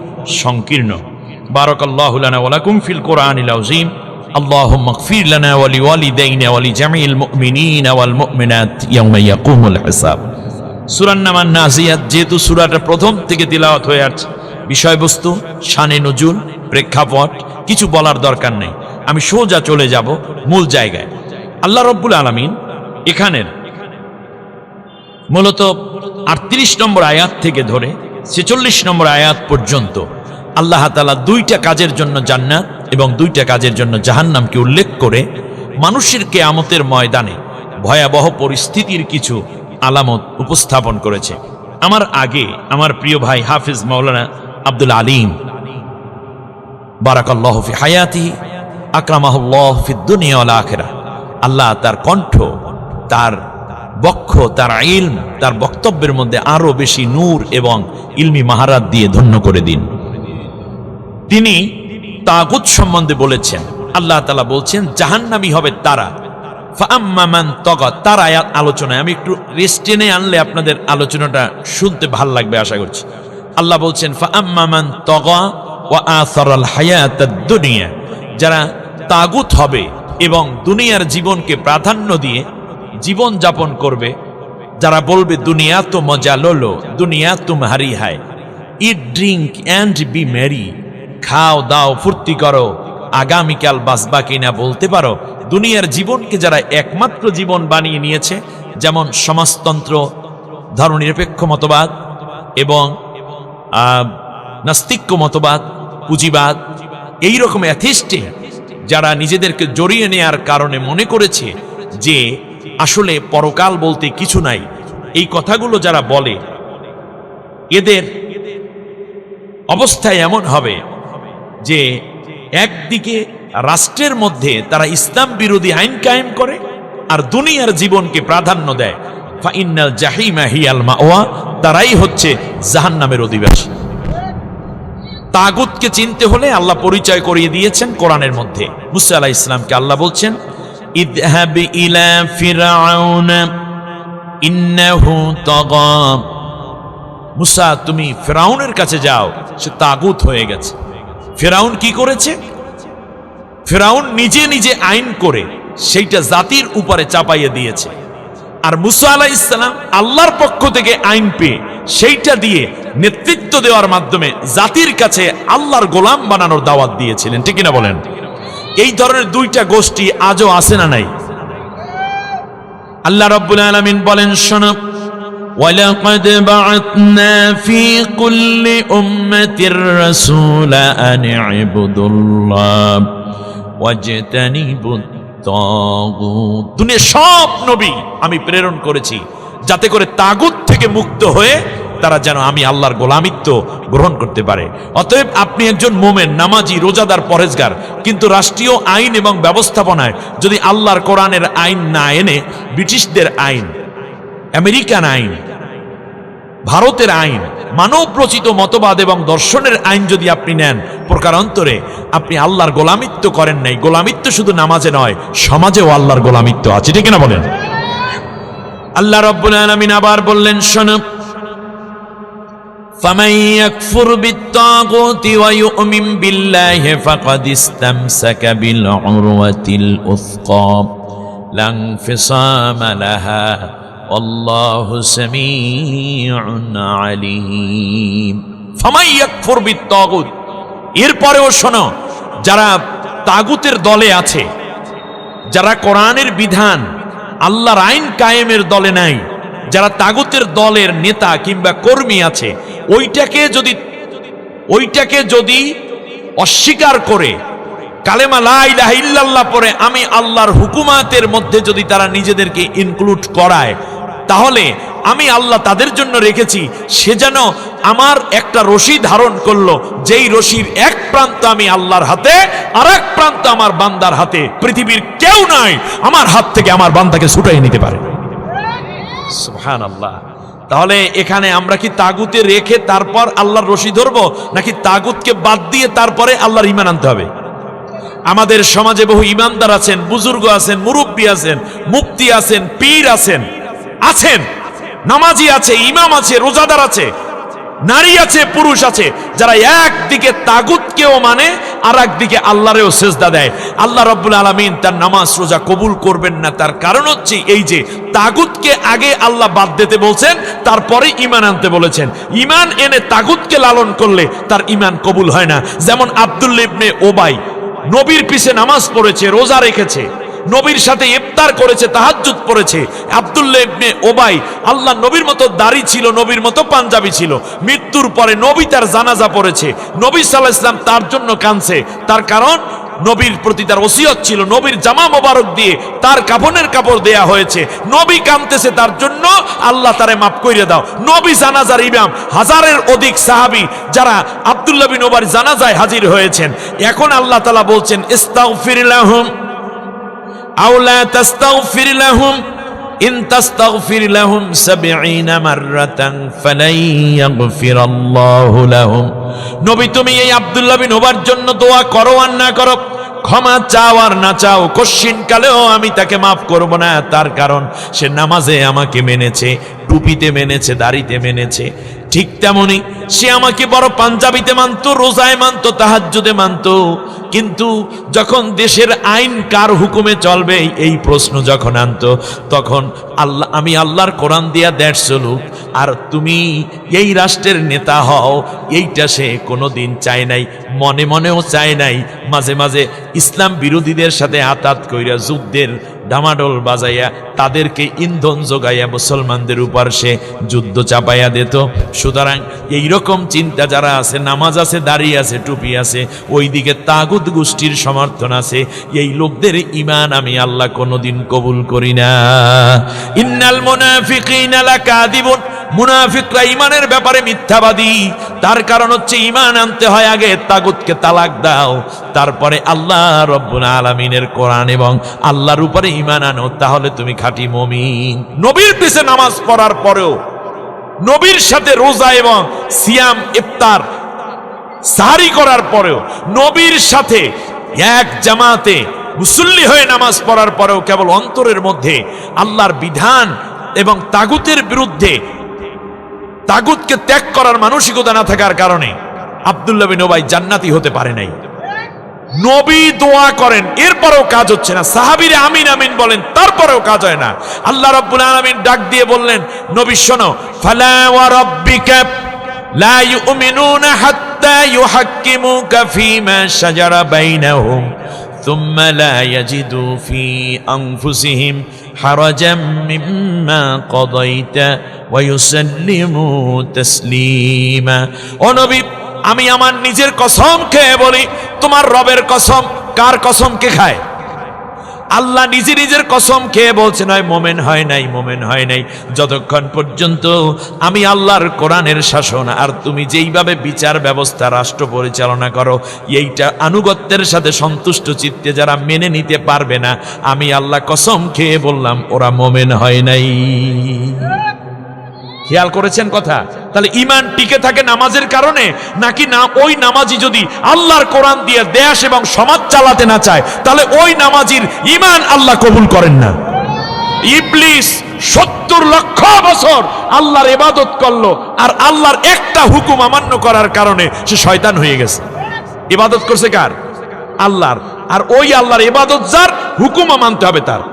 S1: সংকীর্ণ। বারাকাল্লাহু লানা ওয়া লাকুম ফিল কোরআনিল আযীম। আল্লাহুম্মা ইগফির লানা ওয়া লিওয়ালিদাইনা ওয়া লিজামিল মুমিনিনা ওয়াল মুমিনাত ইয়াওমা ইয়াকুমুল হিসাব। সূরা নাজিয়াত যেহেতু সূরাটা প্রথম থেকে তিলাওয়াত হয়ে আসছে, বিষয়বস্তু, শানে নজুল, প্রেক্ষাপট কিছু বলার দরকার নেই, আমি সোজা চলে যাব মূল জায়গায়। আল্লাহ রাব্বুল আলামিন এখানের মূলত 38 নম্বর আয়াত থেকে ধরে 46 নম্বর আয়াত পর্যন্ত আল্লাহ তাআলা দুইটা কাজের জন্য জান্নাত এবং দুইটা কাজের জন্য জাহান্নামকে উল্লেখ করে মানুষের কিয়ামতের ময়দানে ভয়াবহ পরিস্থিতির কিছু আলামত উপস্থাপন করেছে। আমার আগে আমার প্রিয় ভাই হাফিজ মাওলানা আব্দুল আলিম বারাকাল্লাহু ফি হায়াতিহি আকরামাহুল্লাহ ফিদ দুনিয়া ওয়াল আখিরাহ, আল্লাহ তার কণ্ঠ, তার বক্ষ, তার ইলম, তার বক্তব্যের মধ্যে আরো বেশি নূর এবং ইলমি মাহারাত দিয়ে ধন্য করে দিন। তিনি তাগুত সম্বন্ধে বলেছেন, আল্লাহ তাআলা বলছেন জাহান্নামী হবে তারা। ফাআম্মা মান তাগা, তার আয়াত আলোচনায় আমি একটু রেস্ট টেনে আনলে আপনাদের আলোচনাটা শুনতে ভাল লাগবে আশা করছি। আল্লাহ বলছেন ফাআম্মা মান তাগা ওয়া আসারাল হায়াতাদ দুনিয়া, যারা তাগুত হবে এবং দুনিয়ার জীবনকে প্রাধান্য দিয়ে জীবন যাপন করবে, যারা বলবে দুনিয়া তো মজা লোলো, দুনিয়া তুমহারি হায়, ইট ড্রিঙ্ক অ্যান্ড বি মেরি, খাও দাও ফুর্তি করো, আগামীকাল বাঁচবা কিনা বলতে পারো। দুনিয়ার জীবনকে যারা একমাত্র জীবন বানিয়ে নিয়েছে, যেমন সমাজতন্ত্র, ধর্মনিরপেক্ষ মতবাদ এবং নাস্তিক্য মতবাদ, পুঁজিবাদ, এইরকম অ্যাথিস্টে যারা নিজেদেরকে জড়িয়ে নেয়ার কারণে মনে করেছে যে আসলে পরকাল বলতে কিছু নাই, এই কথাগুলো যারা বলে এদের অবস্থায় এমন হবে যে একদিকে রাষ্ট্রের মধ্যে তারা ইসলাম বিরোধী আইন কায়েম করে আর দুনিয়ার জীবনকে প্রাধান্য দেয়। ফাইন্নাল জাহিমা হিয়াল মাওয়া, তারাই হচ্ছে জাহান্নামের অধিবাসী। তাগুতকে চিনতে হলে আল্লাহ পরিচয় করিয়ে দিয়েছেন কোরআনের মধ্যে। মুসা আলাইহিস সালামকে আল্লাহ বলছেন ইযহাব ইলা ফিরআউন ইন্নাহু তাগা, মুসা তুমি ফেরাউনের কাছে যাও, সে তাগুত হয়ে গেছে। ফেরাউন কি করেছে? ফেরাউন নিজে নিজে আইন করে সেইটা জাতির উপরে চাপাইয়ে দিয়েছে। আর মুসা আলাইহিস সালাম আল্লাহর পক্ষ থেকে আইন পেয়ে সেইটা দিয়ে নেতৃত্ব দেওয়ার মাধ্যমে জাতির কাছে আল্লাহর গোলাম বানানোর দাওয়াত দিয়েছিলেন। ঠিক কিনা বলেন? এই ধরনের দুইটা গোষ্ঠী আজও আছে না নাই? আল্লাহ রাব্বুল আলামিন বলেন, শোনো, ওয়ালাকাদ বা'আতনা ফি কুল্লি উম্মাতির রাসূলা আন ইবুদুল্লাহ ওয়াজতানিবুত তাগুত। দুনিয়ার সব নবী আমি প্রেরণ করেছি যাতে করে তাগুত থেকে মুক্ত হয়ে তারা যেন আমি আল্লাহর গোলামিত্ব গ্রহণ করতে পারে। অতএব আপনি একজন মোমেন, নামাজি, রোজাদার, পরেজগার, কিন্তু রাষ্ট্রীয় আইন এবং ব্যবস্থাপনায় যদি আল্লাহর কোরআনের আইন না এনে ব্রিটিশদের আইন, আমেরিকান আইন, ভারতের আইন, মানব রচিত মতবাদ এবং দর্শনের আইন যদি আপনি নেন, প্রকারান্তরে আপনি আল্লাহর গোলামিত্ব করেন নাই। গোলামিত্ব শুধু নামাজে নয়, সমাজেও আল্লাহর গোলামিত্ব আছে। ঠিক না বলেন? আল্লাহ রাব্বুল আলামিন আবার বললেন, শোনো, ফামান ইয়াকফুর বিত-তাগুতি ওয়া ইউমিন বিল্লাহি ফাকাদ ইসতামসাকা বিল উরওয়াতিল উসকা লা ইনফিসামা লাহা আল্লাহু সামিউন আলীম। ফামান ইয়াকফুর বিত-তাগুত, এরপরেও শোনো, যারা তাগুতের দলে আছে, যারা কোরআনের বিধান, আল্লাহর আইন কায়েমের দলে নাই, যারা তাগুতের দলের নেতা কিংবা কর্মী আছে, ওইটাকে যদি অস্বীকার করে কালেমা লা ইলাহা ইল্লাল্লাহ পড়ে আমি আল্লাহর হুকুমাতের মধ্যে যদি তারা নিজেদেরকে ইনক্লুড করায়, তাহলে আমি আল্লাহ তাদের জন্য রেখেছি সে যেন আমার একটা রশি ধারণ করলো, যেই রশির এক প্রান্ত আমি আল্লাহর হাতে, আর এক প্রান্ত আমার বান্দার হাতে। পৃথিবীর কেউ নাই আমার হাত থেকে আমার বান্দাকে ছুটাই নিতে পারে। সুবহানাল্লাহ। তাহলে এখানে আমরা কি তাগুতে রেখে তারপর আল্লাহর রশি ধরবো, নাকি তাগুতকে বাদ দিয়ে তারপরে আল্লাহর ঈমান আনতে হবে? আমাদের সমাজে বহু ঈমানদার আছেন, বুজুর্গ আছেন, মুরব্বী আছেন, মুফতি আছেন, পীর আছেন, নামাজি আছে, ইমাম আছে, রোজাদার আছে, নারী আছে, পুরুষ আছে, যারা একদিকে তাগুতকেও মানে আর একদিকে আল্লাহরেও সেজদা দেয়। আল্লাহ রাব্বুল আলামিন তার নামাজ রোজা কবুল করবেন না। তার কারণ হচ্ছে এই যে তাগুতকে আগে আল্লাহ বাদ দিতে বলছেন, তারপরে ঈমান আনতে বলেছেন। ঈমান এনে তাগুতকে লালন করলে তার ঈমান কবুল হয় না। যেমন আব্দুল্লাহ ইবনে উবাই নবীর পিছে নামাজ পড়েছে, রোজা রেখেছে, নবীর সাথে ইফতার করেছে, তাহাজ্জুদ পড়েছে। আব্দুল্লাহ ইবনে উবাই আল্লাহ নবীর মতো দাড়ি ছিল, নবীর মতো পাঞ্জাবি ছিল। মৃত্যুর পরে নবী তার জানাজা পড়েছে, নবী সাল্লাল্লাহু আলাইহি ওয়াসাল্লাম তার জন্য কাঁদছে। তার কারণ নবীর প্রতি তার ওসিয়ত ছিল, নবীর জামা মোবারক দিয়ে তার কাফনের কাপড় দেয়া হয়েছে। নবী কাঁদতেছে তার জন্য, আল্লাহ তারে মাফ করে দাও। নবী জানাজার ইমাম, হাজারের অধিক সাহাবী যারা আব্দুল্লাহ বিন উবাইর জানাজায় হাজির হয়েছেন। এখন আল্লাহ তাআলা বলছেন, ইস্তাগফির লাহুম আও লা তাস্তাগফির লাহুম ইন তাস্তাগফির লাহুম ৭০ মাররাতান ফালাই ইয়াগফিরাল্লাহু লাহুম। নবী তুমি এই আব্দুল্লাহ বিন উবাইর জন্য দোয়া করো আর না করো, ক্ষমা চাও আর না চাও, কশিন কালেও আমি তাকে মাফ করব না। তার কারণ সে নামাজে আমাকে মেনেছে, টুপিতে মেনেছে, দাড়িতে মেনেছে। ঠিক তেমনি সে আমাকে বড় পাঞ্জাবিতে মানতো, রোজায় মানতো, তাহাজ্জুদে মানতো। কিন্তু যখন দেশের আইন কার হুকুমে চলবে এই প্রশ্ন যখন আনতো, তখন আমি আল্লাহর কোরআন দিয়া দেশ চলুক আর তুমি এই রাষ্ট্রের নেতা হও, এইটা সে কোনোদিন চায় নাই, মনে মনেও চায় নাই। মাঝে মাঝে ইসলাম বিরোধীদের সাথে আতাত কইরা, যুদ্ধের ডামাডোল বাজাইয়া, তাদেরকে ইন্ধন যোগাইয়া মুসলমানদের উপর সে যুদ্ধ চাপাইয়া দিত। সুতরাং এইরকম চিন্তা যারা আছে, নামাজ আছে, দাড়ি আছে, টুপি আছে, ওইদিকে তাগুত গোষ্ঠীর সমর্থন আছে, এই লোকদের ঈমান আমি আল্লাহ কোনোদিন কবুল করি না। ইন্নাল মুনাফিকিনা লাকাযিবুন, মুনাফিকরা ঈমানের ব্যাপারে মিথ্যাবাদী। তার কারণ হচ্ছে ঈমান আনতে হয় আগে তাগুতকে তালাক দাও, তারপরে আল্লাহ রব্বুল আলামিনের কোরআন এবং আল্লাহর উপরে ঈমান আনো, তাহলে তুমি খাঁটি মুমিন। নবীর পিছে নামাজ পড়ার পরেও, নবীর সাথে রোজা এবং সিয়াম, ইফতার, সাহরি করার পরেও, নবীর সাথে এক জামাতে মুসল্লি হয়ে নামাজ পড়ার পরেও কেবল অন্তরের মধ্যে আল্লাহর বিধান এবং তাগুতের বিরুদ্ধে তাগুতকে ত্যাগ করার মানসিকতা না থাকার কারণে আব্দুল্লাহ বিন উবাই জান্নাতি হতে পারে নাই। নবী দোয়া করেন, এরপরেও কাজ হচ্ছে না। সাহাবীরা আমিন আমিন বলেন, তারপরেও কাজ হয় না। আল্লাহ রাব্বুল আলামিন ডাক দিয়ে বললেন, নবী শোনো, ফালা ওয়া রাব্বিকা লা ইউমিনুনা হাত্তা ইউহাক্কিমুকা ফীমা শাজারা বাইনাহুম সুম্মা লা ইয়াজিদু ফি আনফুসিহিম হারাজাম মিম্মা কাদাইতা ওয়া ইউসাল্লিমু তাসলিমা। ও নবী, আমি আমার নিজের কসম খেয়ে বলি, তোমার রবের কসম। কার কসম কে খায়? আল্লাহ নিজে নিজের কসম খেয়ে বলছেন, হয় মোমেন হয় নাই, মোমেন হয় নাই যতক্ষণ পর্যন্ত আমি আল্লাহর কোরআনের শাসন আর তুমি যেইভাবে বিচার ব্যবস্থা রাষ্ট্র পরিচালনা করো এইটা আনুগত্যের সাথে সন্তুষ্ট চিত্তে যারা মেনে নিতে পারবে না, আমি আল্লাহ কসম খেয়ে বললাম ওরা মোমেন হয় নাই। খেয়াল করেছেন কথা? তাহলে ঈমান টিকে থাকে নামাজের কারণে, নাকি না ওই নামাজি যদি আল্লাহর কোরআন দিয়ে দেশ এবং সমাজ চালাতে না চায় তাহলে ওই নামাজির ঈমান আল্লাহ কবুল করেন না। ইবলিস 70 লক্ষ বছর আল্লাহর ইবাদত করলো আর আল্লাহর একটা হুকুম অমান্য করার কারণে সে শয়তান হয়ে গেছে। ইবাদত করছে কার? আল্লাহর। আর ওই আল্লাহর ইবাদত যার, হুকুম মানতে হবে তার।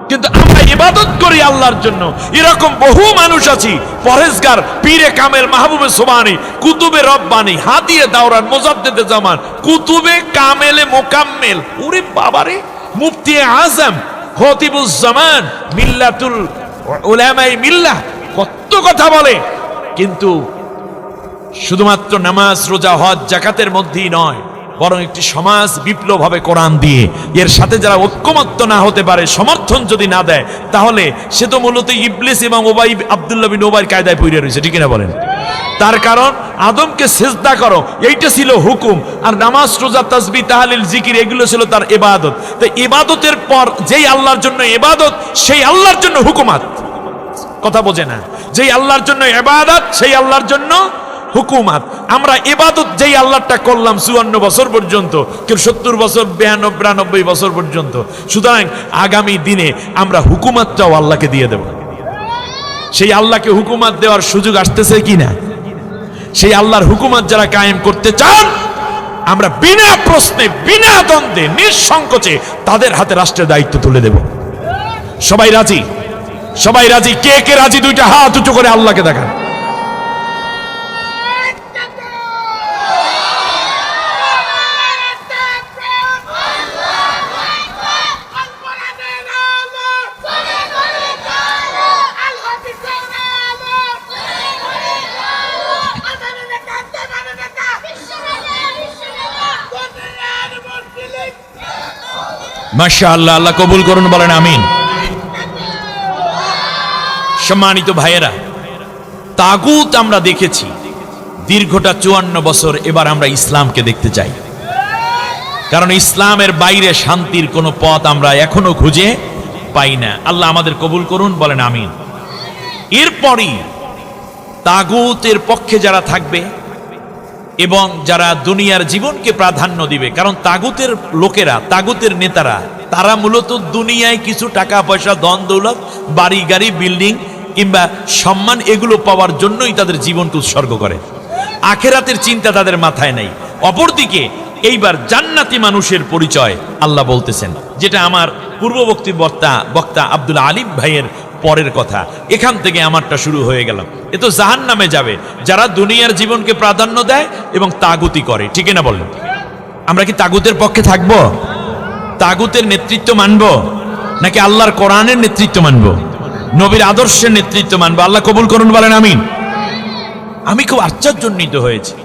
S1: কিন্তু আমরা ইবাদত করি আল্লাহর জন্য। এরকম বহু মানুষ আছি, পরহেজগার, পীরে কামেল, মাহবুবে সুবহানী, কুতুবে রব্বানী, হাদিয়ে দাওরান, মুজাদ্দিদে জামান, কুতুবে কামেলে মোকাম্মেল, ওরে বাবারে, মুফতি আজম, খতিবুজ জামান, মিল্লাতুল উলামায়ে মিল্লাহ, কত কথা বলে। কিন্তু শুধুমাত্র নামাজ, রোজা, হজ, যাকাতের মধ্যেই নয়, বরং একটি সমাজ বিপ্লব হবে কোরআন দিয়ে। এর সাথে যারা ঐক্যমত্য না হতে পারে, সমর্থন যদি না দেয়, তাহলে সে তো মূলত ইবলিস এবং উবাই, আব্দুল্লাহ বিন উবাইর কায়দায় পড়ে রয়েছে, ঠিক না বলেন? তার কারণ আদমকে সিজদা করো এইটা ছিল হুকুম, আর নামাজ, রোজা, তাসবিহ, তাহলিল, জিকির এগুলো ছিল তার ইবাদত। তো ইবাদতের পর যেই আল্লাহর জন্য ইবাদত, সেই আল্লাহর জন্য হুকুমাত। কথা বোঝে না? যেই আল্লাহর জন্য ইবাদত, সেই আল্লাহর জন্য হুকুমাত। আমরা ইবাদত যেই আল্লাহটা করলাম 54 বছর পর্যন্ত, কেউ 70 বছর, 92, 93 বছর পর্যন্ত। সুতরাং আগামী দিনে আমরা হুকুমাতটাও আল্লাহকে দিয়ে দেব। সেই আল্লাহকে হুকুমাত দেওয়ার সুযোগ আসতেছে কিনা? সেই আল্লাহর হুকুমাত যারা কায়েম করতে চান, আমরা বিনা প্রশ্নে, বিনা দ্বন্দ্বে, নিঃসংকোচে তাদের হাতে রাষ্ট্রের দায়িত্ব তুলে দেব। সবাই রাজি? সবাই রাজি? কে কে রাজি? দুইটা হাত উঁচু করে আল্লাহকে দেখান। মাশাআল্লাহ, আল্লাহ কবুল করুন, বলেন আমিন। সম্মানিত ভাইয়েরা, তাগুত আমরা দেখেছি দীর্ঘটা 54 বছর। এবার আমরা ইসলামকে দেখতে চাই, কারণ ইসলামের বাইরে শান্তির কোনো পথ আমরা এখনো খুঁজে পাই না। আল্লাহ আমাদের কবুল করুন, বলেন আমিন। এরপরই তাগুতের পক্ষে যারা থাকবে এবং যারা দুনিয়ার জীবনকে প্রাধান্য দিবে, কারণ তাগুতের লোকেরা, তাগুতের নেতারা, তারা মূলত দুনিয়ায় কিছু টাকা পয়সা, ধন দৌলত, বাড়ি গাড়ি, বিল্ডিং কিংবা সম্মান এগুলো পাওয়ার জন্যই তাদের জীবনকে উৎসর্গ করে। আখেরাতের চিন্তা তাদের মাথায় নাই। অপরদিকে এইবার জান্নাতি মানুষের পরিচয় আল্লাহ বলতেছেন, যেটা আমার পূর্ববর্তী বক্তা আব্দুল আলিম ভাইয়ের পরের কথা। এখান থেকে আমারটা শুরু হয়ে গেল। এ তো জাহান্নামে যাবে যারা দুনিয়ার জীবনকে প্রাধান্য দেয় এবং তাগুতি করে, ঠিক না বলেন? আমরা কি তাগুতের পক্ষে থাকবো? তাগুতের নেতৃত্ব মানব, নাকি আল্লাহর কোরআনের নেতৃত্ব মানব, নবীর আদর্শের নেতৃত্ব মানব? আল্লাহ কবুল করুন, বলেন আমিন। আমি খুব আশ্চর্যান্বিত হয়েছি।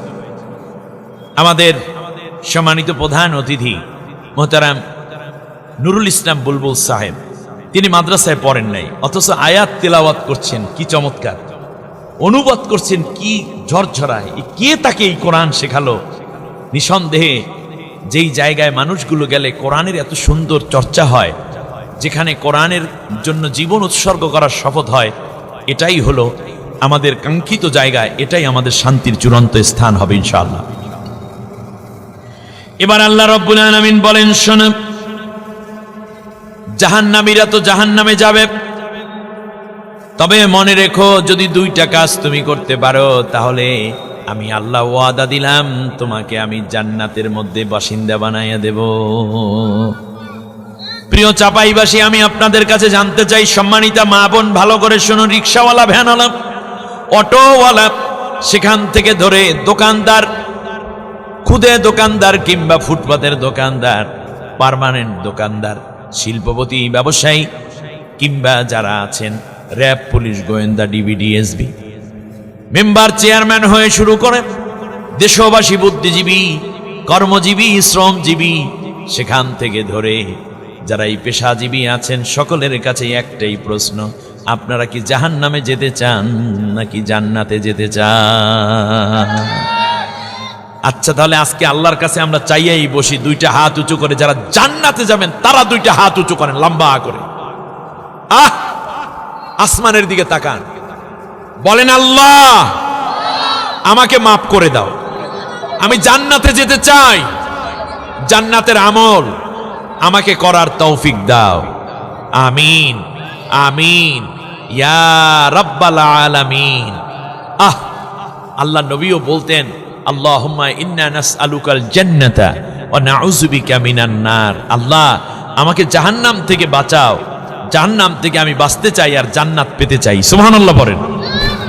S1: আমাদের সম্মানিত প্রধান অতিথি মোহতারাম নুরুল ইসলাম বুলবুল সাহেব, তিনি মাদ্রাসায় পড়েন নাই, অথচ আয়াত তেলাওয়াত করছেন, কি চমৎকার অনুবাদ করছেন, কি ঝরঝরায়। কে তাকে এই কোরআন শেখালো? নিঃসন্দেহে যেই জায়গায় মানুষগুলো গেলে কোরআনের এত সুন্দর চর্চা হয়, যেখানে কোরআনের জন্য জীবন উৎসর্গ করার শপথ হয়, এটাই হলো আমাদের কাঙ্ক্ষিত জায়গায়, এটাই আমাদের শান্তির চূড়ান্ত স্থান হবে ইনশাআল্লাহ। এবার আল্লাহ রাব্বুল আলামিন বলেন, শোনো, জাহান্নামীরা তো জাহান্নামে যাবে, তবে মনে রেখো, যদি দুইটা কাজ তুমি করতে পারো তাহলে আমি আল্লাহ ওয়াদা দিলাম তোমাকে আমি জান্নাতের মধ্যে বাসিন্দা বানাইয়া দেব। প্রিয় চাপাইবাসী, আমি আপনাদের কাছে জানতে চাই, সম্মানিতা মা বোন ভালো করে শুনুন, রিক্সাওয়ালা, ভ্যানওয়ালা, অটোওয়ালা, সেখান থেকে ধরে দোকানদার, খুদে দোকানদার কিংবা ফুটপাতের দোকানদার, পার্মানেন্ট দোকানদার, শিল্পপতি, ব্যবসায়ী কিংবা যারা আছেন র্যাব, পুলিশ, গোয়েন্দা, ডিবি, ডিএসবি, মেম্বার, চেয়ারম্যান হয়ে শুরু করে দেশবাসী, বুদ্ধিজীবী, কর্মজীবী, শ্রমজীবী, সেখান থেকে ধরে যারা এই পেশাজীবী আছেন, সকলের কাছে একটাই প্রশ্ন, আপনারা কি জাহান্নামে যেতে চান নাকি জান্নাতে যেতে চান? আচ্ছা, তাহলে আজকে আল্লাহর কাছে আমরা চাইয়াই বসি, দুইটা হাত উঁচু করে, যারা জান্নাতে যাবেন তারা দুইটা হাত উঁচু করেন লম্বা করে। আসমানের দিকে তাকান, বলেন, আল্লাহ আমাকে মাফ করে দাও, আমি জান্নাতে যেতে চাই, জান্নাতের আমল আমাকে করার তৌফিক দাও। আমিন আমিন ইয়া রাব্বাল আলামিন। আল্লাহ নবীও বলতেন, আল্লাহুম্মা ইন্না নাসআলুকাল জান্নাতা ওয়া নাউযু বিকা মিনান নার। আল্লাহ আমাকে জাহান্নাম থেকে বাঁচাও, জাহান্নাম থেকে আমি বাঁচতে চাই আর জান্নাত পেতে চাই। সুবহানাল্লাহ বলেন,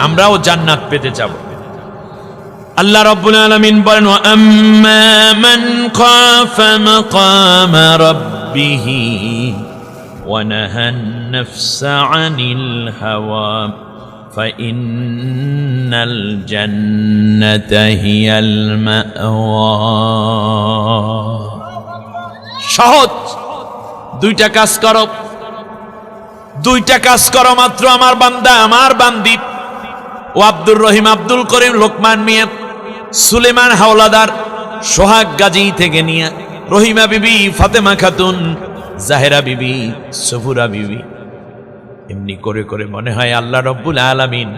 S1: আমরাও জান্নাত পেতে চাব। আল্লাহ রাব্বুল আলামিন বলেন, ওয়া আম্মা মান খাফা মাকামা রাব্বিহি ওয়া নাহান নাফসা আনিল হাওয়া ফাইন্নাল জান্নাতা হিয়াল মাওয়া। সহজ, দুইটা কাজ করো, দুইটা কাজ করো মাত্র আমার বান্দা, আমার বান্দি। ও আব্দুর রহিম, আব্দুল করিম, লোকমান মিয়া, সুলেমান হাওলাদার, সোহাগ গাজী থেকে নিয়ে রহিমা বিবি, ফাতেমা খাতুন, জাহেরা বিবি, সফুরা বিবি, এমনি করে করে মনে হয় আল্লাহ রব্বুল আলামিন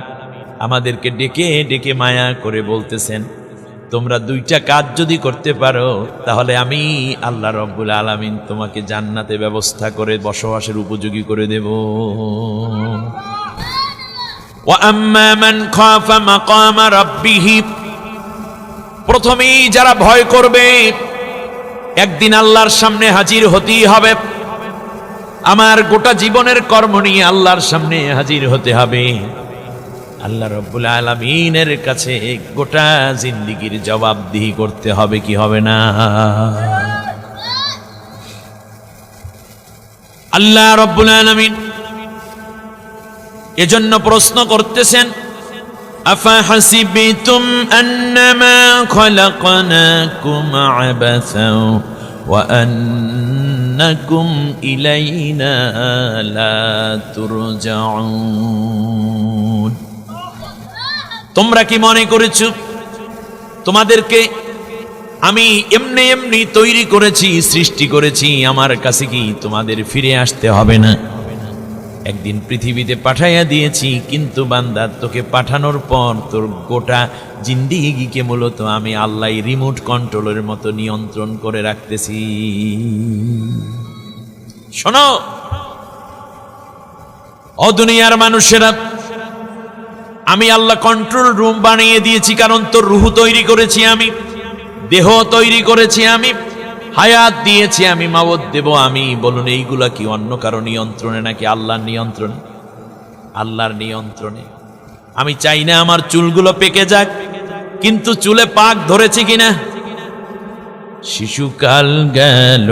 S1: আমাদেরকে ডেকে ডেকে মায়া করে বলতেছেন, তোমরা দুইটা কাজ যদি করতে পারো তাহলে আমি আল্লাহ রব্বুল আলামিন তোমাকে জান্নাতে ব্যবস্থা করে বসবাসের উপযোগী করে দেব। ওয়া আম্মা মান খাফা মাকামা রাব্বিহি, প্রথমেই যারা ভয় করবে একদিন আল্লাহর সামনে হাজির হতেই হবে, আমার গোটা জীবনের কর্ম নিয়ে আল্লাহর সামনে হাজির হতে হবে, আল্লাহ রাব্বুল আলামিনের কাছে গোটা জিন্দেগীর জবাবদিহি করতে হবে, কি হবে না? আল্লাহ রাব্বুল আলামিন এজন্য প্রশ্ন করতেছেন, আফা হাসিবিতুম আন্নামা খলাকনাকুম আবাসা ওয়া আন্নাকুম ইলাইনা লা তুরজাউন। তোমরা কি মনে করেছো তোমাদেরকে আমি এমনি এমনি তৈরি করেছি, সৃষ্টি করেছি, আমার কাছে কি তোমাদের ফিরে আসতে হবে না? একদিন পৃথিবীতে পাঠাইয়া দিয়েছি, কিন্তু বান্দা তোকে পাঠানোর পর তোর গোটা জিন্দেগিকে মূলত আমি আল্লাহ রিমোট কন্ট্রোলের মতো নিয়ন্ত্রণ করে রাখতেছি। শোনো ও দুনিয়ার মানুষেরা, আমি আল্লাহ কন্ট্রোল রুম বানিয়ে দিয়েছি, কারণ তোর রুহ তৈরি করেছি আমি, দেহ তৈরি করেছি আমি, হায়াত দিয়েছি আমি, মাওত দেব আমি। বলুন এইগুলা কি অন্য কারো নিয়ন্ত্রণে নাকি আল্লাহর নিয়ন্ত্রণে? আল্লাহর নিয়ন্ত্রণে। আমি চাই না আমার চুলগুলো পেকে যাক, কিন্তু চুলে পাক ধরেছে কিনা? শিশুকাল গেল,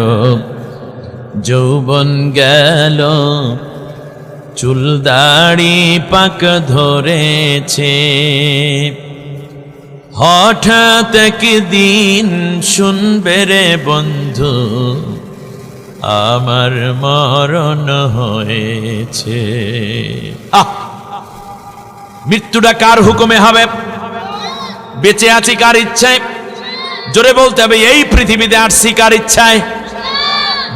S1: যৌবন গেল, চুল দাড়ি পাক ধরেছে, হঠাৎ একদিন শুনবে রে বন্ধু আমার মরণ হয়েছে। মৃত্যুটা কার হুকুমে হবে? বেঁচে আছি কার ইচ্ছায়? জোরে বলতে হবে, এই পৃথিবীতে আসছি কার ইচ্ছায়?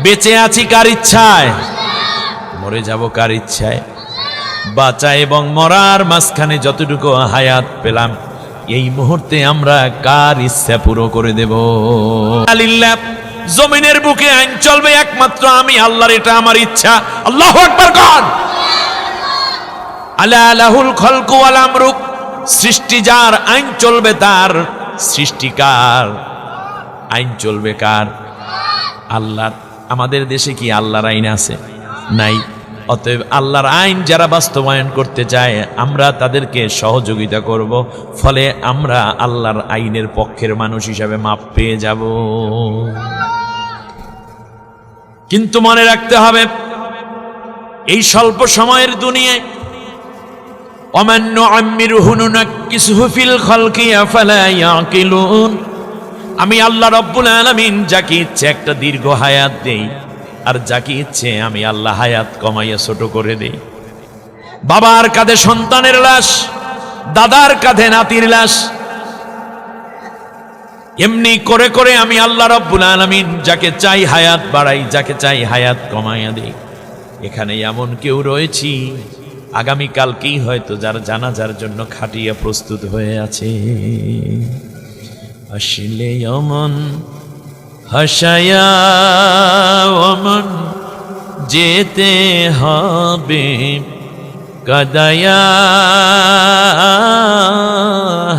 S1: বেঁচে আছি কার ইচ্ছায়? মরে যাব কার ইচ্ছায়? বাঁচা এবং মরার মাঝখানে যতটুকু হায়াত পেলাম, এই মুহূর্তে আমরা কার ইচ্ছা পুরো করে দেব? আলিল্লাহ, জমিনের বুকে আইন চলবে একমাত্র আমি আল্লাহর, এটা আমার ইচ্ছা। আল্লাহু আকবার কোন? আলা লাহুল খলকু ওয়াল আমরু, সৃষ্টি যার, আইন চলবে তার। সৃষ্টিকার, আইন চলবে কার? আল্লাহর। আমাদের দেশে কি আল্লাহর আইন আছে? নাই। অতএব আল্লাহর আইন যারা বাস্তবায়ন করতে চায় আমরা তাদেরকে সহযোগিতা করব, ফলে আমরা আল্লাহর আইনের পক্ষের মানুষ হিসাবে মাপ পেয়ে যাব। কিন্তু মনে রাখতে হবে এই স্বল্প সময়ের দুনিয়ায় ওমান নুআম্মিরুহু নুনাক্কিসহু ফিল খালকি আফালা ইয়াকিলুন, আমি আল্লাহ রাব্বুল আলামিন যাকে ইচ্ছে একটা দীর্ঘ হায়াত দেই, আর যাকে ইচ্ছে আমি আল্লাহ হায়াত কমাইয়া ছোট করে দেই। বাবার কাঁধে সন্তানের লাশ, দাদার কাঁধে নাতির লাশ, এমনি করে করে আমি আল্লাহ রাব্বুল আলামিন যাকে চাই হায়াত বাড়াই, যাকে চাই হায়াত কমাইয়া দেই। এখানে এমন কেউ রয়েছি আগামী কালকেই হয়তো যার জানাজার জন্য খাটিয়া প্রস্তুত হয়ে আছে। আসলে অমন হাসায়া অমন যেতে হবে কাদায়া,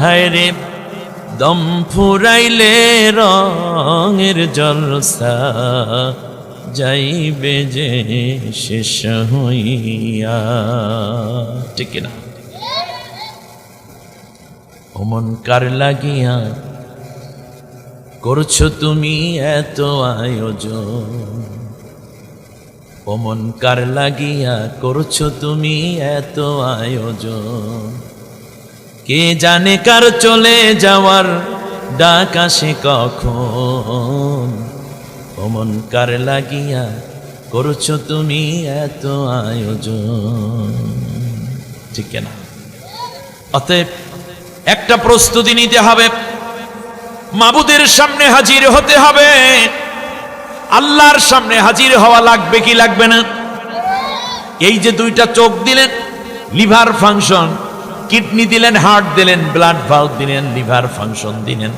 S1: হায়রে দম ফুরাইলে রঙের জলসা যাইবে যে শেষ হইয়া। ঠিক না? অমন কার লাগিয়া করছো তুমি এত আয়োজন, অমন কার লাগিয়া করছো তুমি এত আয়োজন, কে জানে কার চলে যাওয়ার ডাক আসে কখন, অমন কার লাগিয়া করছো তুমি এত আয়োজন। ঠিক না? অতএব একটা প্রস্তুতি নিতে হবে, মাবুদের সামনে হাজির হতে হবে। আল্লাহর সামনে হাজির হওয়া লাগবে কি লাগবে না? এই যে দুইটা চোখ দিলেন, লিভার ফাংশন, কিডনি দিলেন, হার্ট দিলেন, ব্লাড ভাল্ভ দিলেন, লিভার ফাংশন দিলেন,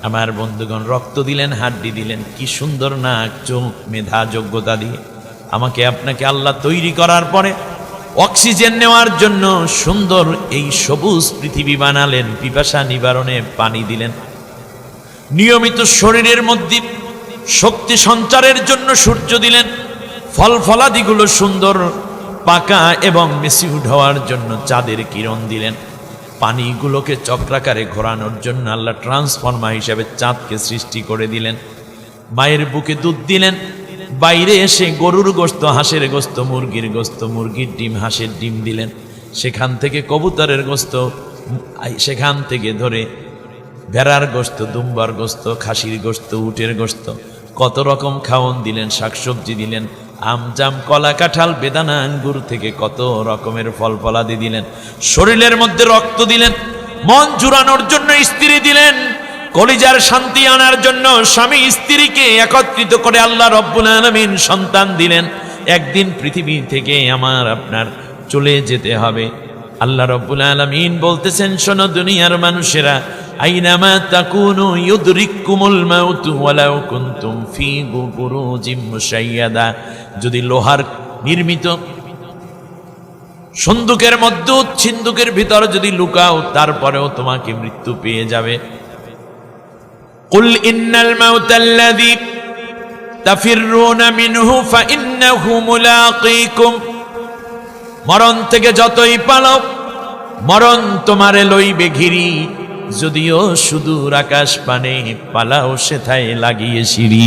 S1: আমার বন্ধুগণ রক্ত দিলেন, হাড্ডি দিলেন। কি সুন্দর নাক, চোখ, মেধা, যোগ্যতা দিয়ে আমাকে আপনাকে আল্লাহ তৈরি করার পরে অক্সিজেন নেওয়ার জন্য সুন্দর এই সবুজ পৃথিবী বানালেন, পিপাসা নিবারণে পানি দিলেন, নিয়মিত শরীরের মধ্যে শক্তি সঞ্চারের জন্য সূর্য দিলেন, ফল ফলাদিগুলো সুন্দর পাকা এবং মেচিউড হওয়ার জন্য চাঁদের কিরণ দিলেন, পানিগুলোকে চক্রাকারে ঘোরানোর জন্য আল্লাহ ট্রান্সফর্মার হিসাবে চাঁদকে সৃষ্টি করে দিলেন, মায়ের বুকে দুধ দিলেন, বাইরে এসে গরুর গোস্ত, হাঁসের গোস্ত, মুরগির গোস্ত, মুরগির ডিম, হাঁসের ডিম দিলেন, সেখান থেকে কবুতরের গোস্ত, সেখান থেকে ধরে ভেড়ার গোস্ত, দুম্বার গোস্ত, খাসির গোস্ত, উটের গোস্ত, কত রকম খাওয়ন দিলেন, শাকসবজি দিলেন, আম, জাম, কলা, কাঁঠাল, বেদানা, আঙ্গুর থেকে কত রকমের ফল ফলাদি দিলেন, শরীরের মধ্যে রক্ত দিলেন, মন জুড়ানোর জন্য স্ত্রী দিলেন, কলিজার শান্তি আনার জন্য স্বামী স্ত্রীকে একত্রিত করে আল্লাহ রব্বুল আলামিন সন্তান দিলেন। একদিন পৃথিবী থেকে আমার আপনার চলে যেতে হবে। আল্লাহ রব্বুল আলামিন বলতেছেন, শোনো দুনিয়ার মানুষেরা, আইনামা তাকুনু ইউদরিকুমুল মাউতু ওয়ালাউ কুনতুম ফি বুরুজিম মুশাইয়াদা, যদি লোহার নির্মিত সন্দুকের মধ্যে, সিন্দুকের ভিতর যদি লুকাও, তারপরেও তোমাকে মৃত্যু পেয়ে যাবে। কুল ইন্নাল মাউতাল্লাযী তাফিররুনা মিনহু ফাইন্নাহু মুলাকীকুম, মরণ থেকে যতই পালাও মরণ তোমারে লইবে ঘিরি, যদিও সুদূর আকাশ পানে পালাও সেথায় লাগিয়ে সিঁড়ি।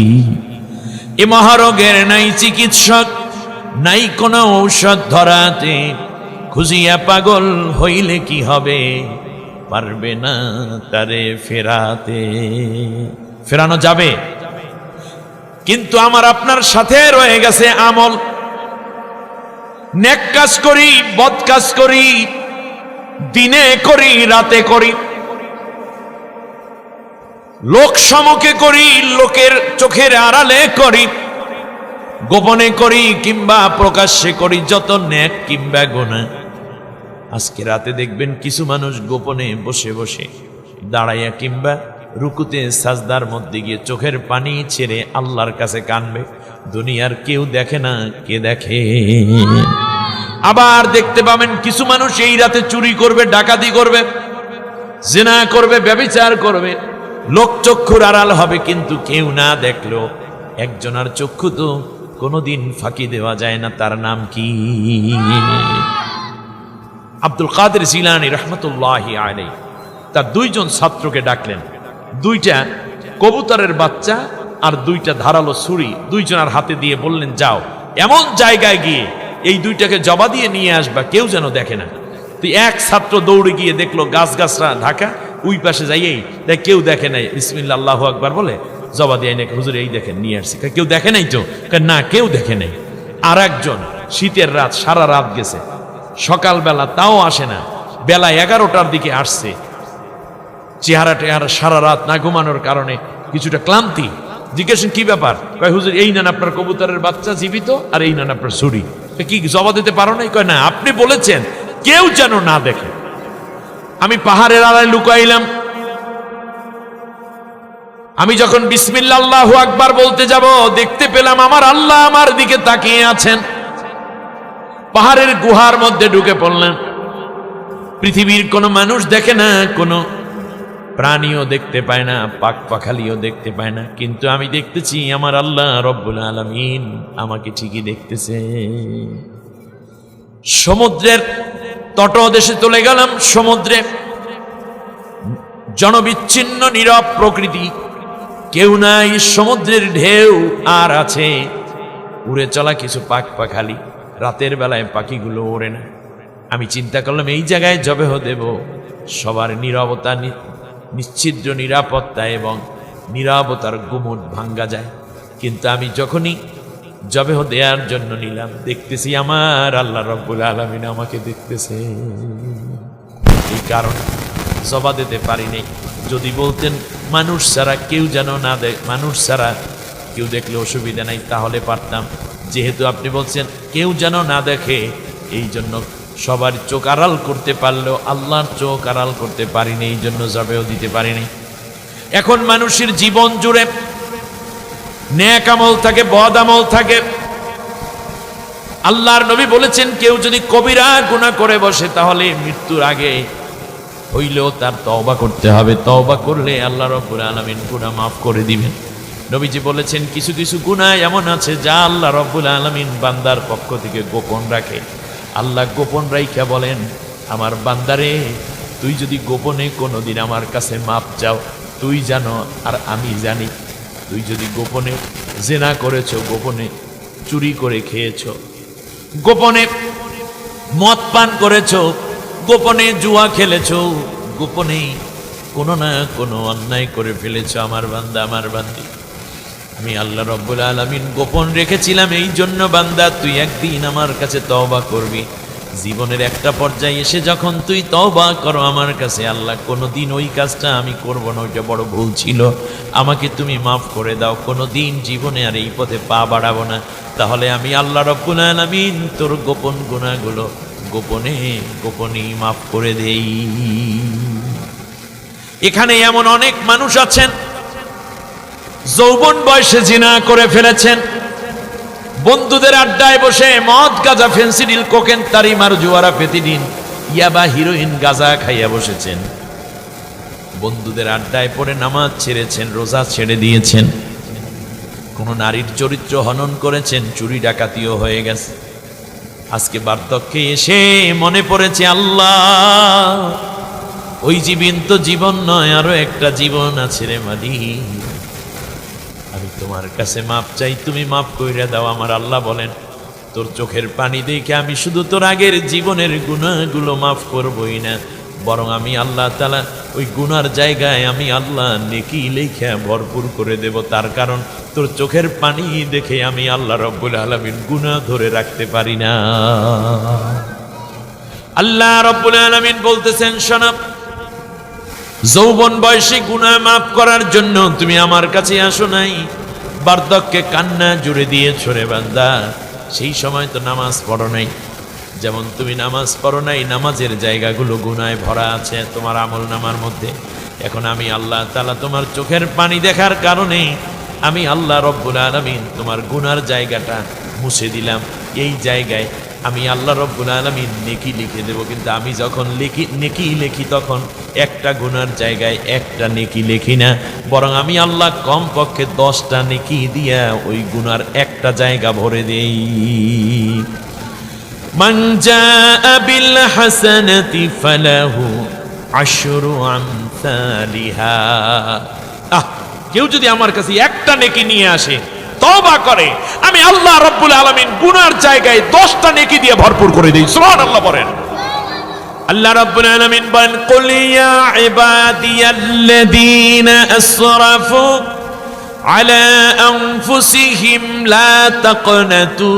S1: এ মহারোগের নাই চিকিৎসক, নাই কোনো ঔষধ ধরাতে, খুঁজিয়া পাগল হইলে কি হবে, পারবে না তারে ফেরাতে। ফেরানো যাবে, কিন্তু আমার আপনার সাথে রয়ে গেছে আমল। নেক কাজ করি, বদ কাজ করি, দিনে করি, রাতে করি, লোক সম্মুখে করি, লোকের চোখের আড়ালে করি, গোপনে করি কিংবা প্রকাশ্যে করি, যত নেক কিংবা গুনাহ। আজকে রাতে দেখবেন কিছু মানুষ গোপনে বসে বসে দাঁড়াইয়া কিংবা রুকুতে সাজদার মধ্যে গিয়ে চোখের পানি ছেড়ে আল্লাহর কাছে কানবে। দুনিয়ার কেউ দেখে না, কে দেখে? আবার দেখতে পাবেন কিছু মানুষ এই রাতে চুরি করবে, ডাকাতি করবে, জিনা করবে, ব্যভিচার করবে, লোকচক্ষুর আড়াল হবে, কিন্তু কেউ না দেখলো। একজনের চক্ষু তো কোনোদিন ফাঁকি দেওয়া যায় না, তার নাম কি? আব্দুল কাদের জিলানী রহমতুল্লাহি আলাইহি তার দুইজন ছাত্রকে ডাকলেন, দুইটা কবুতরের বাচ্চা আর দুইটা ধারালো ছুরি দুইজনের হাতে দিয়ে বললেন, যাও এমন জায়গায় গিয়ে এই দুইটাকে জবা দিয়ে নিয়ে আসবা, কেউ যেন দেখে না। তো এক ছাত্র দৌড়ে গিয়ে দেখলো গাছরা ঢাকা, ওই পাশে যাইয়েই দেখ কেউ দেখে নাই, বিসমিল্লাহ আল্লাহু আকবার বলে জবা দিয়ে নাকি হুজুর এই দেখেন নিয়ে আসছি। কেউ দেখে নাই তো? না, কেউ দেখে নাই। আর একজন শীতের রাত, সারা রাত গেছে, সকালবেলা তাও আসে না, বেলা 11টার দিকে আসছে, চেহারা সারা রাত না ঘুমানোর কারণে কিছুটা ক্লান্তি। জিজ্ঞেস কি ব্যাপার? কয় হুজুর এই নেন আপনার কবুতরের বাচ্চা জীবিত, আর এই নেন আপনার ছুরি। কি জবাব দিতে পারো নাই? কয় না, আপনি বলেছেন কেউ যেন না দেখে। আমি পাহাড়ের আড়ায় লুকাইলাম, আমি যখন বিসমিল্লাহ আল্লাহু আকবার বলতে যাব, দেখতে পেলাম আমার আল্লাহ আমার দিকে তাকিয়ে আছেন। পাহাড়ের গুহার মধ্যে ঢুকে পড়লেন। পৃথিবীর কোনো মানুষ দেখে না, কোনো প্রাণীও দেখতে পায় না, পাক পাখালিও দেখতে পায় না, কিন্তু আমি দেখতেছি আমার আল্লাহ রব্বুল আলামিন আমাকে ঠিকই দেখতেছে। সমুদ্রের তটদেশে চলে গেলাম। সমুদ্রে জনবিচ্ছিন্ন নীরব প্রকৃতি, কেউ নাই, সমুদ্রের ঢেউ আর আছে উড়ে চলা কিছু পাক পাখালি। রাতের বেলায় পাখিগুলো ওড়ে না। আমি চিন্তা করলাম এই জায়গায় জবেহ দেব, সবার নীরবতা, নিশ্চিদ্র নিরাপত্তা এবং নীরবতার গুমট ভাঙ্গা যায়। কিন্তু আমি যখনই জবেহ দেওয়ার জন্য নিলাম, দেখতেছি আমার আল্লাহ রব্বুল আলামিন আমাকে দেখতেছে। এই কারণে জবা দিতে পারিনি। যদি বলতেন মানুষ ছাড়া কেউ যেন না দেখ, মানুষ ছাড়া কেউ দেখলে অসুবিধা নাই, তাহলে পারতাম। যেহেতু আপনি বলছেন কেউ যেন না দেখে, এই জন্য সবার চোখ আড়াল করতে পারলেও আল্লাহর চোখ আড়াল করতে পারিনি, এই জন্য জবেও দিতে পারিনি। এখন মানুষের জীবন জুড়ে নেক আমল থাকে, বদ আমল থাকে। আল্লাহর নবী বলেছেন কেউ যদি কবিরা গুনাহ করে বসে, তাহলে মৃত্যুর আগে হইলেও তার তওবা করতে হবে। তওবা করলে আল্লাহ রাব্বুল আলামিন গুনাহ মাফ করে দিবেন। নবীজি বলেছেন কিছু কিছু গুনাহ এমন আছে যা আল্লাহ রাব্বুল আলামিন বান্দার পক্ষ থেকে গোপন রাখে। আল্লাহ গোপন রাইখা বলেন, আমার বান্দারে তুই যদি গোপনে কোনোদিন আমার কাছে মাপ চাও, তুই জানো আর আমি জানি। তুই যদি গোপনে জিনা করেছো, গোপনে চুরি করে খেয়েছো, গোপনে মদ পান করেছো, গোপনে জুয়া খেলেছো, গোপনে কোনো না কোনো অন্যায় করে ফেলেছো, আমার বান্দা আমার বান্দি, আমি আল্লাহ রব্বুল আলামিন গোপন রেখেছিলাম। এই জন্য বান্দা তুই একদিন আমার কাছে তওবা করবি। জীবনের একটা পর্যায়ে এসে যখন তুই তওবা করো আমার কাছে, আল্লাহ কোনোদিন ওই কাজটা আমি করব না, ওইটা বড় ভুল ছিল, আমাকে তুমি মাফ করে দাও, কোনোদিন জীবনে আর এই পথে পা বাড়াবো না। তাহলে আমি আল্লাহ রব্বুল আলামিন তোর গোপন গুনাহগুলো গোপনে গোপনেই মাফ করে দেই। এখানে এমন অনেক মানুষ আছেন যৌবন বয়সে জিনা করে ফেলেছেন, বন্ধুদের আড্ডায় বসে মদ, গাঁজা, ফেন্সিডিল, কোকেন, তারি, মারজুয়ারা, পেতিডিন, ইয়াবা, হিরোইন, গাঁজা খাইয়া বসেছেন। বন্ধুদের আড্ডায় পড়ে নামাজ ছেড়েছেন, রোজা ছেড়ে দিয়েছেন, কোন নারীর চরিত্র হনন করেছেন, চুরি ডাকাতিও হয়ে গেছে। আজকে বার্ধক্যে এসে মনে পড়েছে, আল্লাহ ওই জীবন তো জীবন নয়, আরো একটা জীবন আছে রে মাদি, আমি তোমার কাছে মাপ চাই, তুমি মাপ কইরা দাও। আমার আল্লাহ বলেন, তোর চোখের পানি দেখে আমি শুধু তোর আগের জীবনের গুনাহগুলো মাফ করবই না, বরং আমি আল্লাহ তাআলা ওই গুনার জায়গায় আমি আল্লাহ নেকি লেখা ভরপুর করে দেব। তার কারণ তোর চোখের পানি দেখে আমি আল্লাহ রব্বুল আলামিন গুনাহ ধরে রাখতে পারি না। আল্লাহ রব্বুল আলামিন বলতেছেন, শোনো, যৌবন বয়সে গুনাহ মাফ করার জন্য তুমি আমার কাছে আসো নাই, বার্ধক্যে কান্না জুড়ে দিয়েছ রে বান্দা। সেই সময় তো নামাজ পড়ো নাই, যেমন তুমি নামাজ পড়ো নাই, নামাজের জায়গাগুলো গুনায় ভরা আছে তোমার আমল নামার মধ্যে। এখন আমি আল্লাহ তাআলা তোমার চোখের পানি দেখার কারণে আমি আল্লাহ রব্বুল আলামিন তোমার গুনার জায়গাটা মুছে দিলাম। এই জায়গায় আমি আল্লাহ রব্বুল আলামিন নেকি লিখে দেব, কিন্তু আমি যখন নেকি লিখি তখন একটা গুনার জায়গায় একটা নেকি লিখি না, বরং আমি আল্লাহ কমপক্ষে 10টা নেকি দিয়া ওই গুনার একটা জায়গা ভরে দেই। মান জাআ বিল হাসানাতি ফালাহু আশরু আমসালিহা। কেউ যদি আমার কাছে একটা নেকি নিয়ে আসে, তওবা করে, আমি আল্লাহ রাব্বুল আলামিন গুনার জায়গায় 10টা নেকি দিয়ে ভরপুর করে দেই। সুবহানাল্লাহ বলেন। আল্লাহ রাব্বুল আলামিন বলেন, কুল ইয়া ইবাদিয়াল্লাযীনা আসরাফু আলা আনফুসিহিম লা তাকনাতু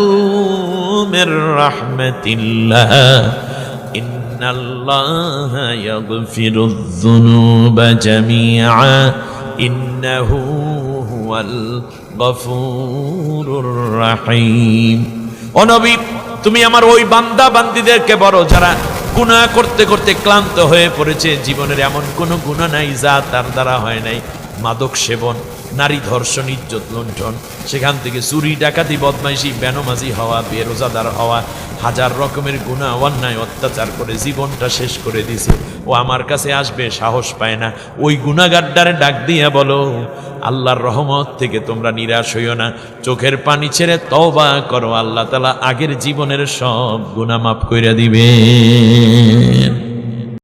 S1: মির রাহমাতিল্লাহ ইন্নাল্লাহা ইয়াগফিরুয যুনুবা জামিআ ইন্নাহু হুয়াল গফুরুর রাহিম। ও নবী, তুমি আমার ওই বান্দা বান্দীদেরকে বলো যারা গুনাহ করতে করতে ক্লান্ত হয়ে পড়েছে, জীবনের এমন কোনো গুনাহ নাই যা তার দ্বারা হয় নাই। মাদক সেবন, নারী ধর্ষণ, ইজ্জত লুণ্ঠন, সেখান থেকে চুরি ডাকাতি বদমাইশি বেনমাজি হওয়া, বেরোজাদার হওয়া, হাজার রকমের গুনাহ অন্যায় অত্যাচার করে জীবনটা শেষ করে দিছে। ও আমার কাছে আসবে সাহস পায় না। ওই গুনাহগারটারে ডাক দিয়া বলো, আল্লাহর রহমত থেকে তোমরা নিরাশ হইও না, চোখের পানি ছেড়ে তওবা করো, আল্লাহ তাআলা আগের জীবনের সব গুনাহ মাফ কইরা দিবেন।